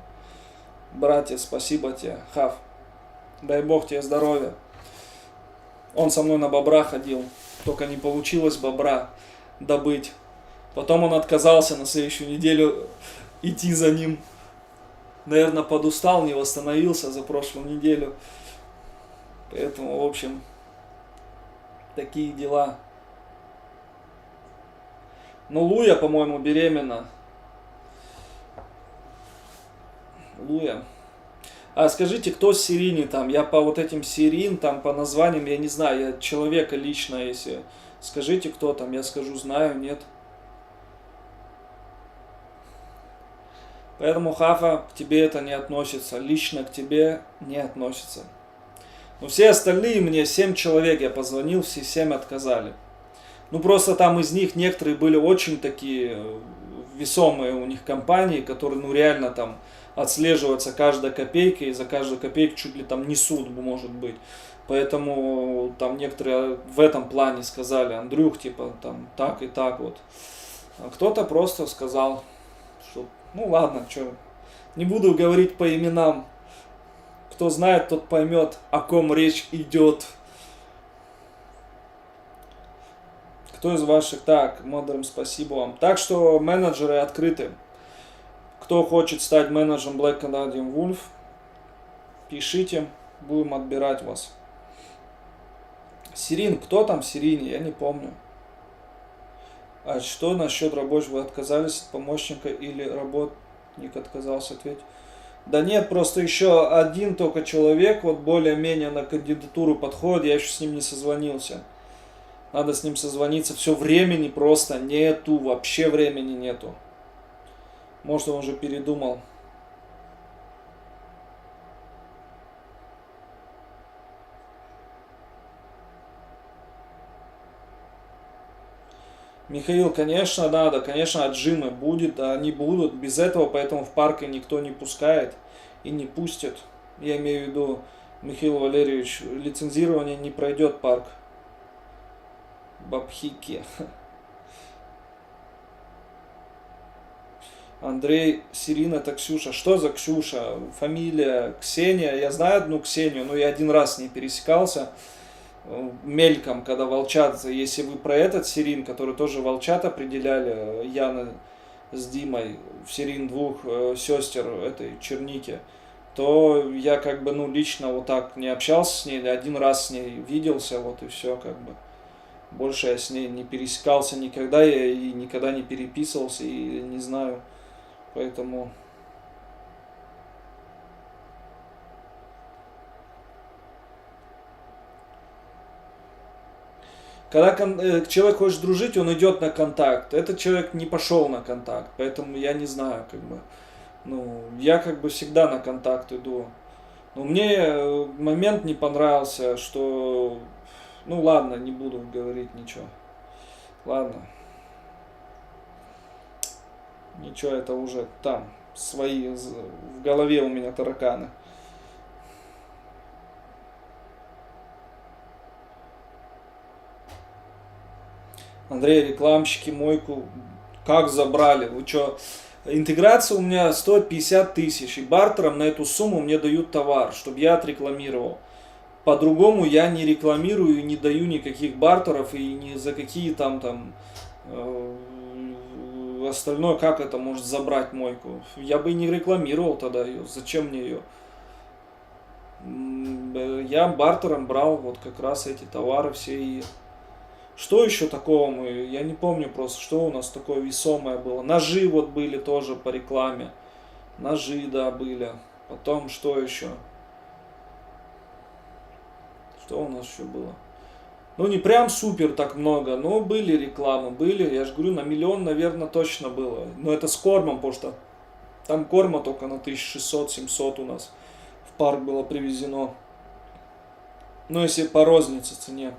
Братья, спасибо тебе, Хаф. Дай Бог тебе здоровья. Он со мной на бобра ходил, только не получилось бобра добыть. Потом он отказался на следующую неделю идти за ним. Наверное, подустал, не восстановился за прошлую неделю. Поэтому, в общем, такие дела. Ну, Луя, по-моему, беременна. Луя. А скажите, кто Сирини там? Я по вот этим Сирин, там по названиям, я не знаю, я человека лично, если... Скажите, кто там, я скажу, знаю, нет. Поэтому, Хафа, к тебе это не относится. Лично к тебе не относится. Но все остальные мне, 7 человек я позвонил, все 7 отказали. Ну, просто там из них некоторые были очень такие весомые у них компании, которые, ну, реально там отслеживается каждая копейка, и за каждую копейку чуть ли там не суд может быть. Поэтому там некоторые в этом плане сказали, Андрюх, типа, там, так и так вот. А кто-то просто сказал, что, ну, ладно, что, не буду говорить по именам. Кто знает, тот поймет, о ком речь идет. Кто из ваших? Так, Модерм, спасибо вам. Так что менеджеры открыты. Кто хочет стать менеджером Black Canadian Wolf, пишите, будем отбирать вас. Сирин, кто там Сирине? Я не помню. А что насчет рабочих? Вы отказались от помощника или работник отказался ответить? Да нет, просто еще один только человек, вот более-менее на кандидатуру подходит, я еще с ним не созвонился. Надо с ним созвониться, все времени просто нету, вообще времени нету. Может, он уже передумал. Михаил, конечно, надо, конечно, отжимы будет, да, они будут, без этого, поэтому в парке никто не пускает и не пустит. Я имею в виду, Михаил Валерьевич, лицензирование не пройдет парк. Бабхики. Андрей, Сирина, это Ксюша. Что за Ксюша? Фамилия Ксения. Я знаю одну Ксению, но я один раз с ней пересекался. Мельком, когда волчат. Если вы про этот Сирин, который тоже волчат определяли, Яна с Димой, в Сирин двух сестер этой Черники, то я как бы, ну, лично вот так не общался с ней, один раз с ней виделся, вот и все, как бы. Больше я с ней не пересекался никогда, я и никогда не переписывался, и не знаю. Поэтому... Когда человек хочет дружить, он идет на контакт. Этот человек не пошел на контакт, поэтому я не знаю, как бы. Ну, я как бы всегда на контакт иду. Но мне момент не понравился, что... Ну ладно, не буду говорить ничего. Ладно. Ничего, это уже там, свои, в голове у меня тараканы. Андрей, рекламщики мойку как забрали? Вы что? Интеграция у меня стоит 50 тысяч, и бартером на эту сумму мне дают товар, чтобы я отрекламировал. По-другому я не рекламирую и не даю никаких бартеров, и ни за какие там остальное, как это может забрать мойку. Я бы и не рекламировал тогда ее, зачем мне ее? Я бартером брал вот как раз эти товары все и... Что еще такого мы, я не помню просто, что у нас такое весомое было. Ножи вот были тоже по рекламе. Ножи, да, были. Потом что еще? Что у нас еще было? Ну, не прям супер так много, но были рекламы, были. Я же говорю, на миллион, наверное, точно было. Но это с кормом, потому что там корма только на 1600-700 у нас в парк было привезено. Ну, если по рознице цене.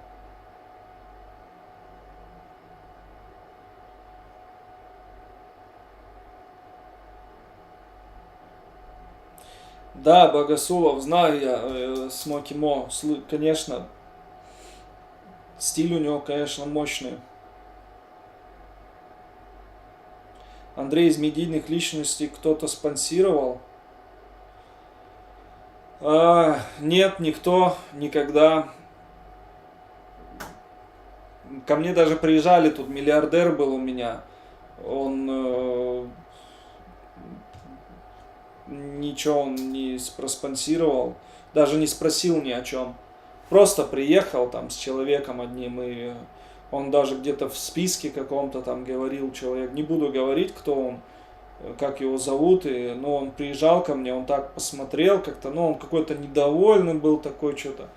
Да, Богосулов, знаю я, Смоки Мо, конечно, стиль у него, конечно, мощный. Андрей, из медийных личностей кто-то спонсировал? Нет, никто, никогда. Ко мне даже приезжали, тут миллиардер был у меня, он... Ничего он не проспонсировал, даже не спросил ни о чем. Просто приехал там с человеком одним, и он даже где-то в списке каком-то там говорил человек, не буду говорить, кто он, как его зовут, и, ну, он приезжал ко мне, он так посмотрел как-то, ну, он какой-то недовольный был такой, что-то,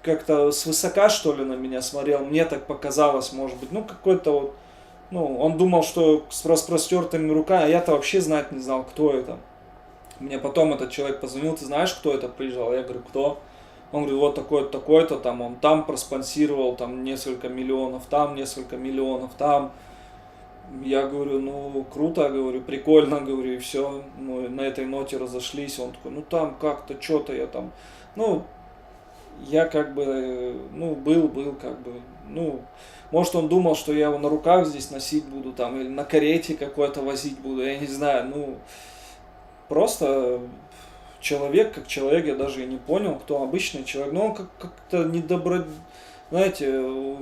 как-то свысока, что ли, на меня смотрел, мне так показалось, может быть, ну, какой-то вот, ну, он думал, что с распростертыми руками, а я-то вообще знать не знал, кто это. Мне потом этот человек позвонил, ты знаешь, кто это приезжал? Я говорю, кто? Он говорит, вот такой-то, такой-то, там, он там проспонсировал, там, несколько миллионов, там, несколько миллионов, там. Я говорю, ну, круто, говорю, прикольно, говорю, и все. Мы на этой ноте разошлись. Он такой, ну, там как-то, что-то я там, ну, я как бы, ну, был, как бы, ну, может, он думал, что я его на руках здесь носить буду, там, или на карете какой-то возить буду, я не знаю, ну... Просто человек, как человек, я даже и не понял, кто обычный человек. Но он как-то недобро... Знаете,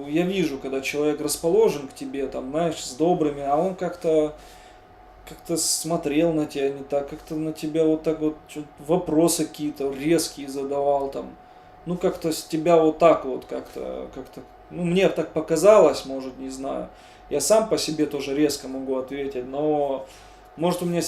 я вижу, когда человек расположен к тебе, там, знаешь, с добрыми, а он как-то смотрел на тебя не так, как-то на тебя вот так вот вопросы какие-то резкие задавал там. Ну, как-то с тебя вот так вот как-то, ну, мне так показалось, может, не знаю. Я сам по себе тоже резко могу ответить, но, может, у меня...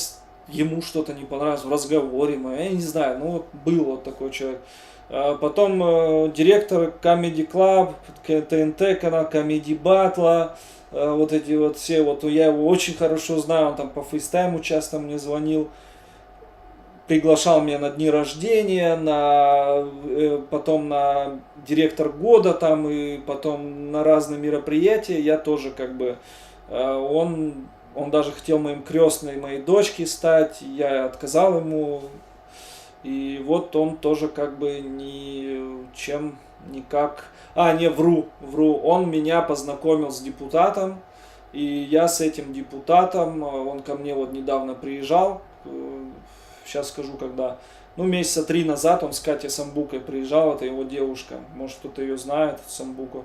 Ему что-то не понравилось в разговоре моем, я не знаю, ну вот был вот такой человек. Потом директор Comedy Club, ТНТ канал, Comedy Battle, вот эти вот все, вот я его очень хорошо знаю, он там по фейстайму часто мне звонил, приглашал меня на дни рождения, потом на директор года там и потом на разные мероприятия, я тоже как бы, он даже хотел моим крестной моей дочке стать, я отказал ему. И вот он тоже как бы ничем, никак... не, вру. Он меня познакомил с депутатом, и я с этим депутатом, он ко мне вот недавно приезжал, сейчас скажу когда, ну месяца 3 назад он с Катей Самбукой приезжал, это его девушка, может кто-то ее знает, Самбуку.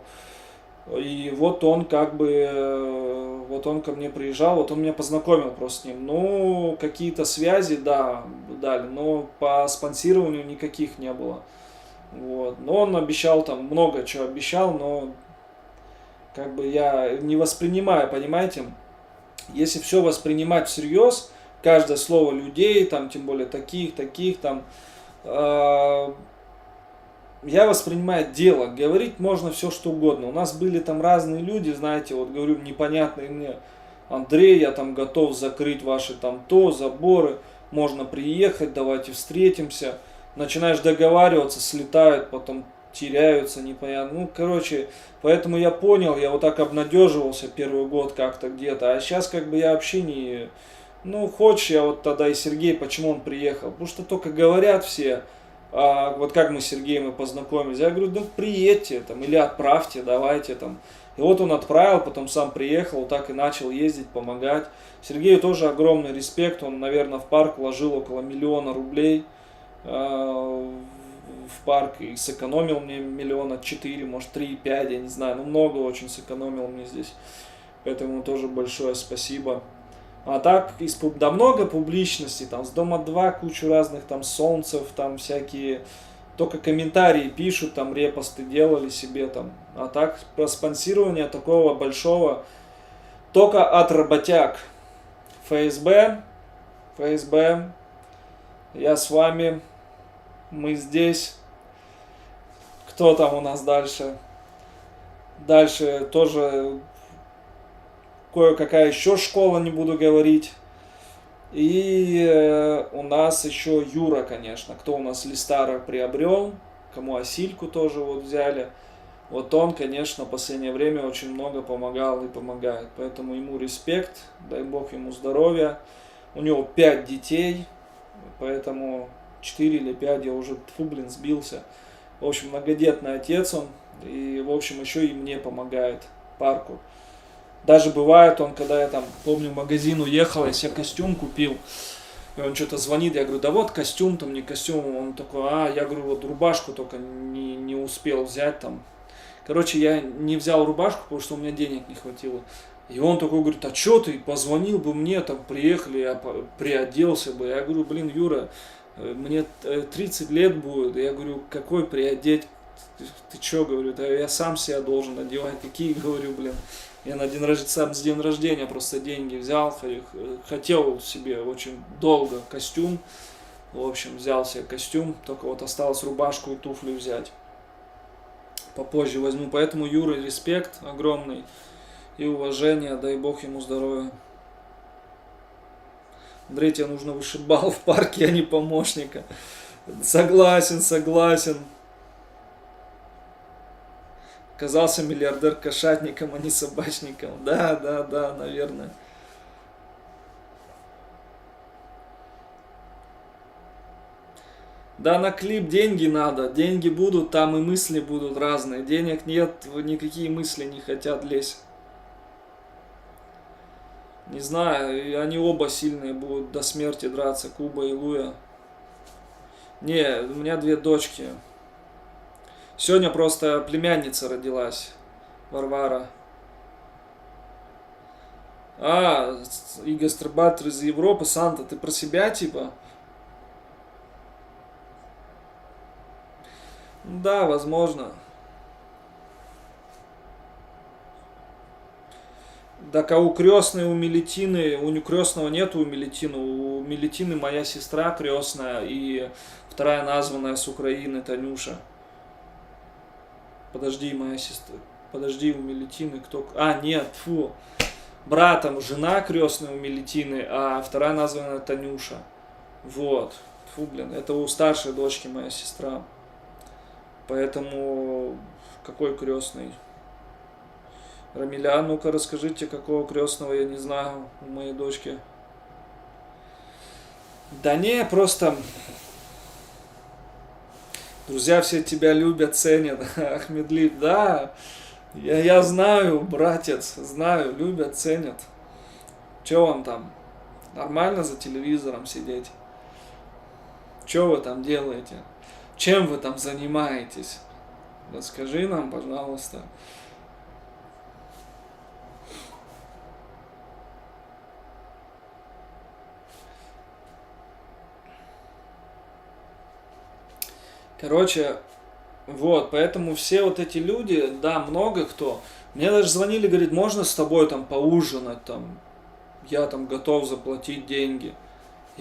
И вот он как бы, вот он ко мне приезжал, вот он меня познакомил просто с ним. Ну, какие-то связи, да, дали, но по спонсированию никаких не было. Вот. Но он обещал там, много чего обещал, но как бы я не воспринимаю, понимаете? Если все воспринимать всерьез, каждое слово людей, там, тем более таких, там, я воспринимаю дело. Говорить можно все что угодно. У нас были там разные люди, знаете, вот говорю, непонятные мне. Андрей, я там готов закрыть ваши там заборы, можно приехать, давайте встретимся. Начинаешь договариваться, слетают, потом теряются, непонятно. Ну, короче, поэтому я понял, я вот так обнадеживался первый год как-то где-то. А сейчас как бы я вообще не... Ну, хочешь, я вот тогда и Сергей, почему он приехал? Потому что только говорят все, вот как мы с Сергеем и познакомились. Я говорю, ну приедьте там, или отправьте, давайте там. И вот он отправил, потом сам приехал, вот так и начал ездить, помогать. Сергею тоже огромный респект, он, наверное, в парк вложил около 1 000 000 рублей в парк и сэкономил мне 4 миллиона, может 3,5, я не знаю, ну много очень сэкономил мне здесь. Поэтому тоже большое спасибо. А так, да много публичности, там с Дома-2 кучу разных там Солнцев, там всякие, только комментарии пишут, там репосты делали себе там. А так, про спонсирование такого большого, только от работяг. ФСБ, я с вами, мы здесь. Кто там у нас дальше? Дальше тоже кое-какая еще школа, не буду говорить. И у нас еще Юра, конечно. Кто у нас Листара приобрел, кому Осильку тоже вот взяли. Вот он, конечно, в последнее время очень много помогал и помогает. Поэтому ему респект, дай бог ему здоровья. У него 5 детей, поэтому 4 или 5, я уже, сбился. В общем, многодетный отец он. И, в общем, еще и мне помогает парку. Даже бывает он, когда я там, помню, в магазин уехал, я себе костюм купил, и он что-то звонит, я говорю, да вот костюм, там не костюм, он такой, я говорю, вот рубашку только не успел взять там. Короче, я не взял рубашку, потому что у меня денег не хватило. И он такой говорит, а что ты, позвонил бы мне, там приехали, я приоделся бы. Я говорю, блин, Юра, мне 30 лет будет, я говорю, какой приодеть, ты что, говорю, я сам себя должен одевать, какие, говорю, блин. Я на сам с день рождения просто деньги взял, хотел себе очень долго костюм, в общем, взял себе костюм, только вот осталось рубашку и туфли взять. Попозже возьму, поэтому Юре респект огромный и уважение, дай бог ему здоровья. Андрей, тебе нужно вышибал в парке, а не помощника. Согласен. Оказался миллиардер кошатником, а не собачником. Да, наверное. Да, на клип деньги надо. Деньги будут, там и мысли будут разные. Денег нет, никакие мысли не хотят лезть. Не знаю, они оба сильные будут до смерти драться, Куба и Луя. Не, у меня 2 дочки. Сегодня просто племянница родилась, Варвара. И гастробайтер из Европы, Санта, ты про себя типа? Да, возможно. Так, а у крестной, у Мелитины, у крестного нету у Мелитины. У Мелитины моя сестра крестная и вторая названная с Украины, Танюша. Подожди, моя сестра. Подожди, у Мелитины кто... нет, фу. Братом жена крестная у Мелитины, а вторая названная Танюша. Вот. Фу, блин, это у старшей дочки моя сестра. Поэтому какой крестный? Рамиля, ну-ка расскажите, какого крестного я не знаю у моей дочки. Да не, просто... Друзья все тебя любят, ценят. Ахмедлиев, да, я знаю, братец, знаю, любят, ценят. Че вам там? Нормально за телевизором сидеть? Че вы там делаете? Чем вы там занимаетесь? Расскажи нам, пожалуйста. Короче, вот, поэтому все вот эти люди, да, много кто. Мне даже звонили, говорит, можно с тобой там поужинать, там, я там готов заплатить деньги.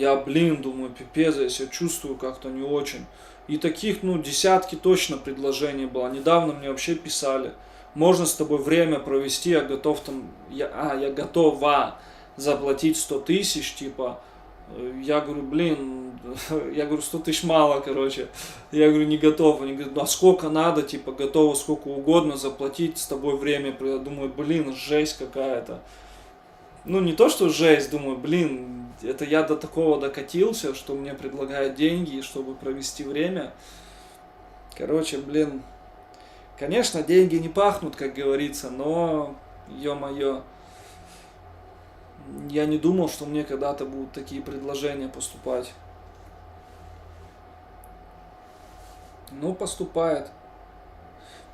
Я, блин, думаю, пипец, я себя чувствую как-то не очень. И таких, ну, десятки точно предложений было. Недавно мне вообще писали, можно с тобой время провести, я готов там, я готова заплатить 100 тысяч, типа. Я говорю, блин, я говорю, 100 тысяч мало, короче. Я говорю, не готов. Они говорят, а сколько надо, типа, готовы сколько угодно заплатить с тобой время. Я думаю, блин, жесть какая-то. Ну, не то, что жесть, думаю, блин, это я до такого докатился, что мне предлагают деньги, чтобы провести время. Короче, блин, конечно, деньги не пахнут, как говорится, но, ё-моё, я не думал, что мне когда-то будут такие предложения поступать. Ну, поступает.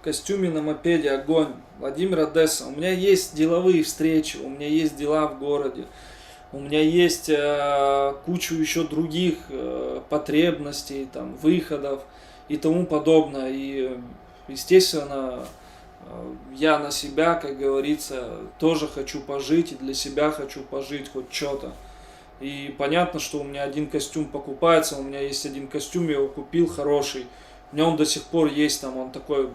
В костюме на мопеде огонь. Владимир Одесса. У меня есть деловые встречи, у меня есть дела в городе. У меня есть кучу еще других потребностей, там, выходов и тому подобное. И, естественно, я на себя, как говорится, тоже хочу пожить, и для себя хочу пожить хоть что-то. И понятно, что у меня один костюм покупается, у меня есть один костюм, я его купил хороший. У меня он до сих пор есть, там он такой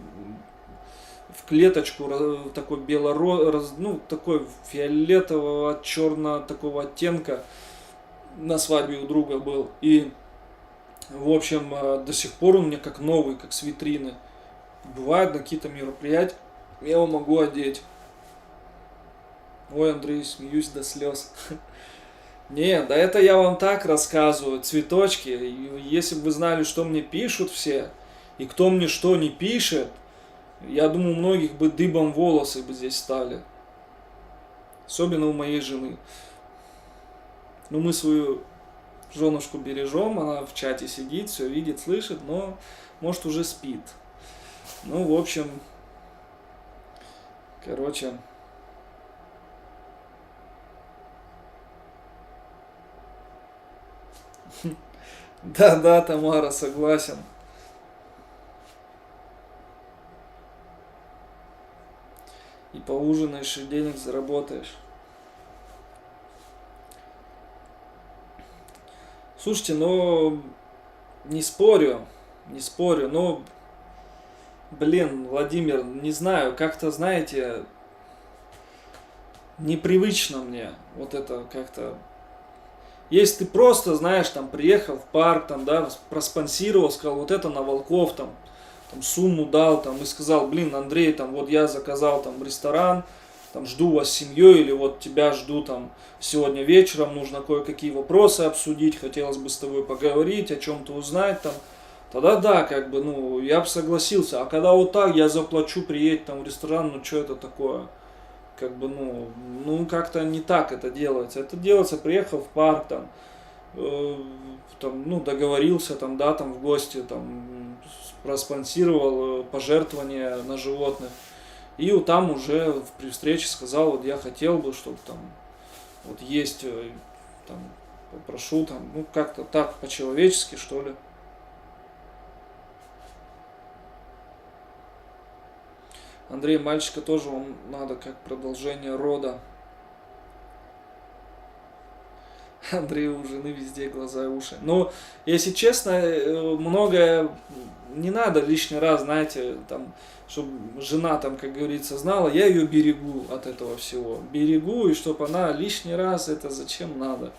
в клеточку, такой ну, такой фиолетового, черно такого оттенка на свадьбе у друга был. И, в общем, до сих пор он мне как новый, как с витрины. Бывают на какие-то мероприятия, я его могу одеть. Ой, Андрей, смеюсь до слез. Не, да это я вам так рассказываю, цветочки. Если бы вы знали, что мне пишут все, и кто мне что не пишет, я думаю, у многих бы дыбом волосы бы здесь стали. Особенно у моей жены. Ну, мы свою женушку бережем, она в чате сидит, все видит, слышит, но, может, уже спит. Ну, в общем, короче... Да, Тамара, согласен. И поужинаешь, и денег заработаешь. Слушайте, ну, не спорю, но, блин, Владимир, не знаю, как-то, знаете, непривычно мне вот это как-то. Если ты просто, знаешь, там, приехал в парк, там, да, проспонсировал, сказал, вот это на Волков, там сумму дал, там, и сказал, блин, Андрей, там, вот я заказал, там, ресторан, там, жду вас с семьей, или вот тебя жду, там, сегодня вечером, нужно кое-какие вопросы обсудить, хотелось бы с тобой поговорить, о чем-то узнать, там, тогда да, как бы, ну, я бы согласился, а когда вот так, я заплачу, приедь, там, в ресторан, ну, что это такое? Как бы, ну как-то не так это делается. Это делается, приехал в парк, там, ну, договорился, там, да, там, в гости, там, проспонсировал пожертвования на животных. И вот там уже при встрече сказал, вот я хотел бы, чтобы там, вот есть, там, попрошу, там, ну, как-то так, по-человечески, что ли. Андрей, мальчика тоже вам надо как продолжение рода. Андрей, у жены везде глаза и уши. Но, если честно, многое не надо лишний раз, знаете, там, чтобы жена, там, как говорится, знала, я ее берегу от этого всего. Берегу, и чтобы она лишний раз, это зачем надо?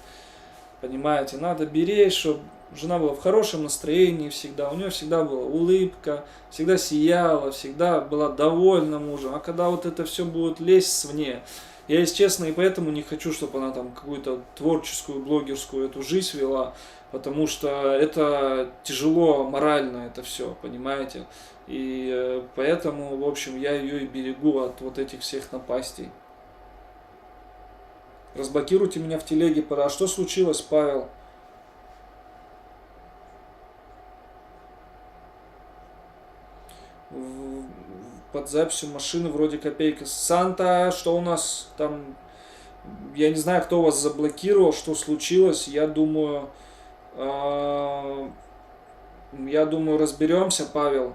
Понимаете, надо беречь, чтобы жена была в хорошем настроении всегда, у нее всегда была улыбка, всегда сияла, всегда была довольна мужем. А когда вот это все будет лезть свне, я, если честно, и поэтому не хочу, чтобы она там какую-то творческую, блогерскую эту жизнь вела, потому что это тяжело морально, это все, понимаете? И поэтому, в общем, я ее и берегу от вот этих всех напастей. Разблокируйте меня в телеге, пора. А что случилось, Павел? Под записью машины вроде копейка. Санта, что у нас там? Я не знаю, кто вас заблокировал, что случилось. Я думаю, разберемся, Павел.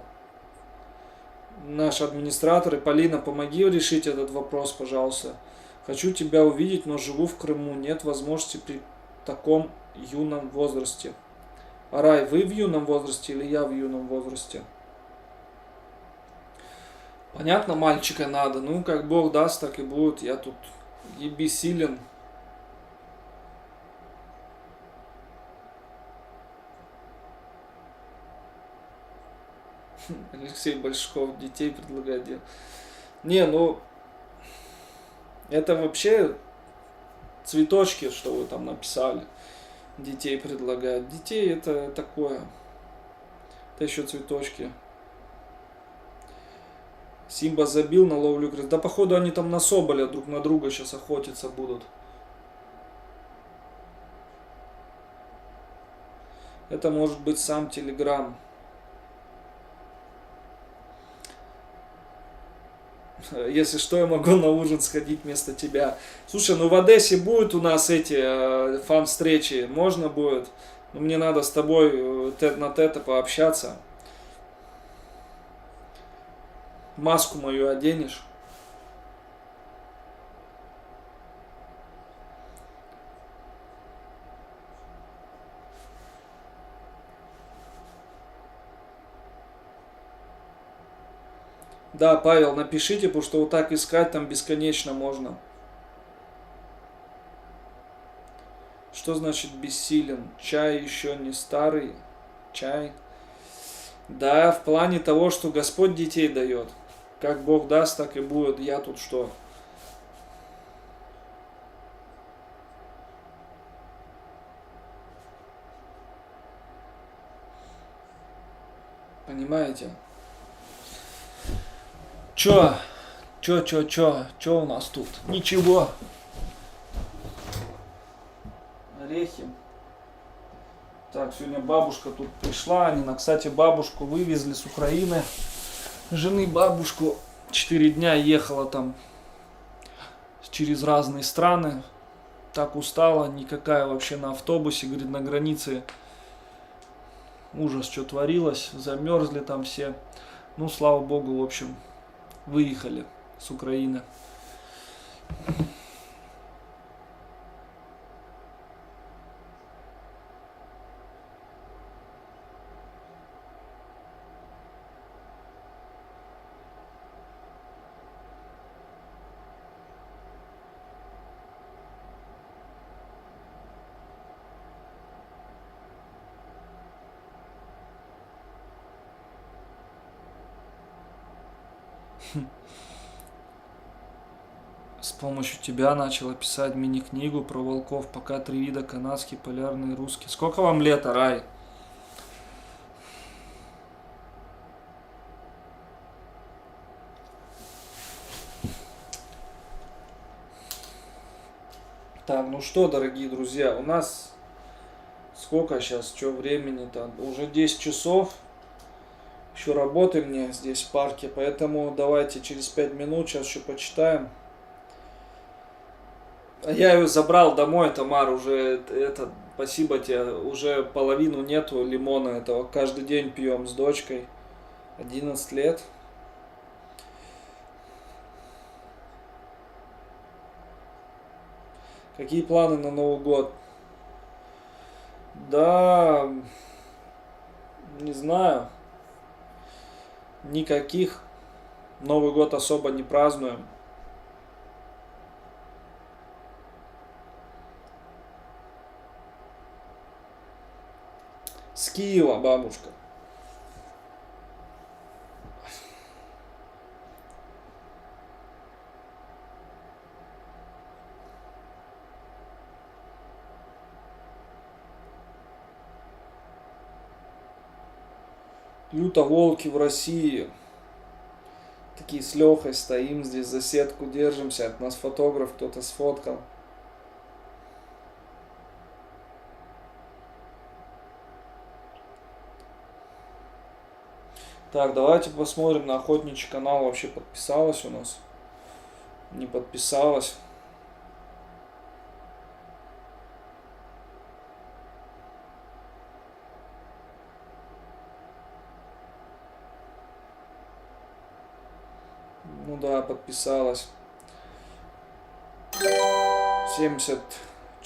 Наш администратор. И Полина, помоги решить этот вопрос, пожалуйста. Хочу тебя увидеть, но живу в Крыму. Нет возможности таком юном возрасте. Арай, вы в юном возрасте или я в юном возрасте? Понятно, мальчика надо. Ну, как Бог даст, так и будет. Я тут и бессилен. Алексей Большков детей предлагает делать. Не, ну, это вообще цветочки, что вы там написали. Детей предлагают. Детей это такое. Это еще цветочки. Симба забил на ловлю крыс. Да походу они там на соболя друг на друга сейчас охотиться будут. Это может быть сам Телеграм. Если что, я могу на ужин сходить вместо тебя. Слушай, ну в Одессе будут у нас эти фан-встречи. Можно будет. Но мне надо с тобой тет-на-тет пообщаться. Маску мою оденешь. Да, Павел, напишите, потому что вот так искать там бесконечно можно. Что значит бессилен? Чай еще не старый? Чай? Да, в плане того, что Господь детей дает. Как Бог даст, так и будет. Я тут что? Понимаете? Чё у нас тут? Ничего. Орехи. Так, сегодня бабушка тут пришла. Они, кстати, бабушку вывезли с Украины. Жены бабушку 4 дня ехала там через разные страны. Так устала, никакая вообще на автобусе, говорит, на границе ужас, что творилось. Замерзли там все. Ну, слава богу, в общем, выехали с Украины. С помощью тебя начала писать мини-книгу про волков. Пока 3 вида: канадский, полярный, русский. Сколько вам лет, Рай? Так, ну что, дорогие друзья, у нас сколько сейчас, что времени-то? Уже 10 часов. Еще работы мне здесь в парке, поэтому давайте через 5 минут сейчас еще почитаем. Я ее забрал домой, Тамар, уже это, спасибо тебе, уже половину нету лимона этого, каждый день пьем с дочкой, 11 лет. Какие планы на Новый год? Да, не знаю, никаких, Новый год особо не празднуем. С Киева, бабушка. Люто волки в России. Такие с Лехой стоим здесь, за сетку держимся. От нас фотограф кто-то сфоткал. Так, давайте посмотрим на охотничий канал. Вообще подписалась у нас? Не подписалась. Ну да, подписалась. 70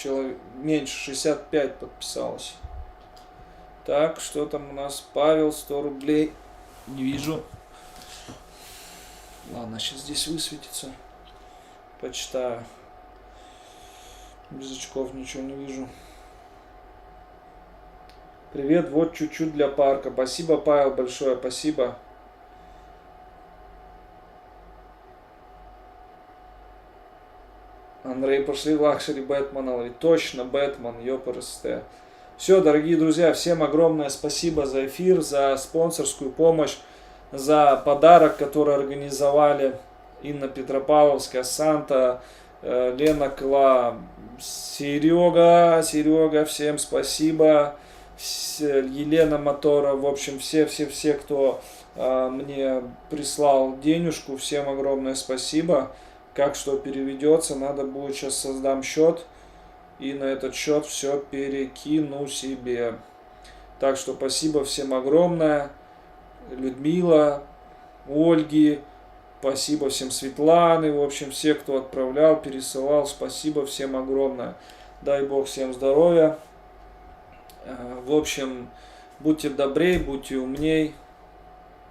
человек, меньше 65 подписалось. Так, что там у нас? Павел, 100 рублей. Не вижу. Ладно, сейчас здесь высветится. Почитаю. Без очков ничего не вижу. Привет, вот чуть-чуть для парка. Спасибо, Павел, большое, спасибо. Андрей, пошли лакшери Бэтмена ловить. Точно, Бэтмен, ёпрст. Все, дорогие друзья, всем огромное спасибо за эфир, за спонсорскую помощь, за подарок, который организовали Инна Петропавловская, Санта, Лена Кла, Серега, всем спасибо, Елена Мотора, в общем, все, кто мне прислал денежку, всем огромное спасибо. Как что переведется, надо будет, сейчас создам счет и на этот счет все перекину себе. Так что спасибо всем огромное. Людмила, Ольги, спасибо всем, Светланы, в общем, все, кто отправлял, пересылал, спасибо всем огромное. Дай Бог всем здоровья. В общем, будьте добрей, будьте умней.